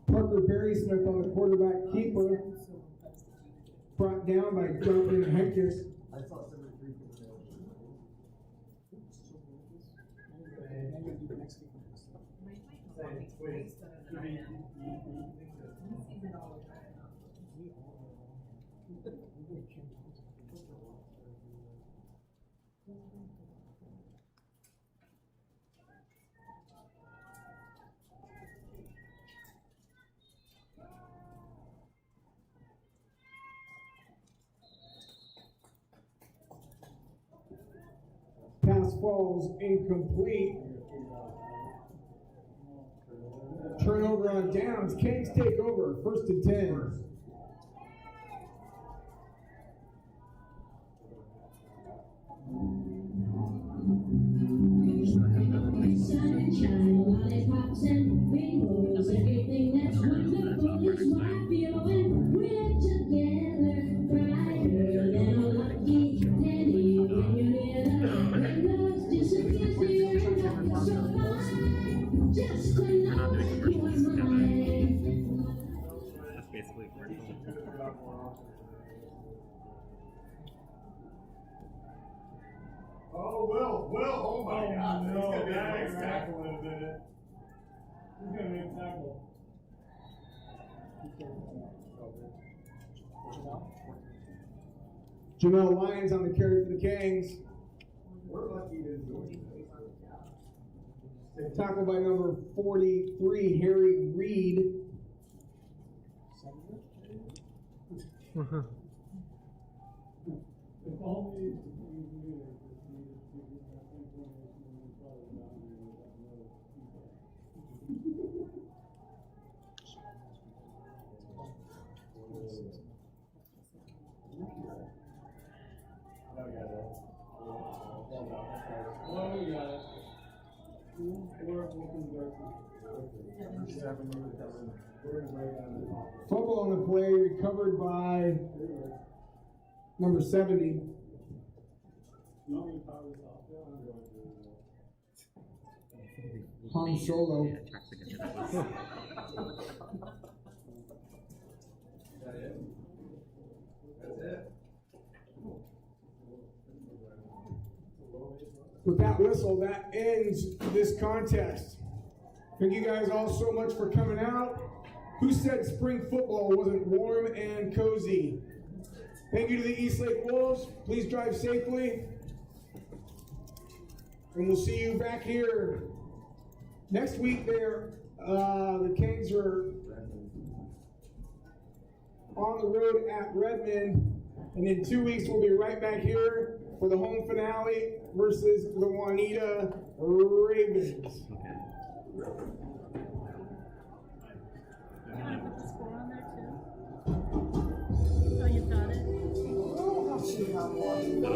Parker Berry Smith on the quarterback keeper, brought down by Jonathan Henkes. I saw 73 for the Pass falls incomplete. Turnover on downs. Kings take over, 1st and 10. Sunshine, lollipops and rainbows, everything that's wonderful is what I feel when we're together. Brighter than a lucky penny when you're near the windows disappears the earth up so fine. Just to know you are mine. That's basically Oh, Will, oh my God, no, he's gonna be a that nice ain't tackle in a minute. He's gonna make a tackle. Jamel Lyons on the carry for the Kings. We're lucky to do Tackled by number 43, Harry Reed. If only Oh, we got it. We're looking good. 7 minutes. Fumble on the play, recovered by number 70. Han Solo. With that whistle, that ends this contest. Thank you guys all so much for coming out. Who said spring football wasn't warm and cozy? Thank you to the Eastlake Wolves. Please drive safely. And we'll see you back here next week. The Kings are on the road at Redmond. And in 2 weeks, we'll be right back here for the home finale versus the Juanita Ravens. You want to put the score on there too? Oh, you've got it? Oh, No,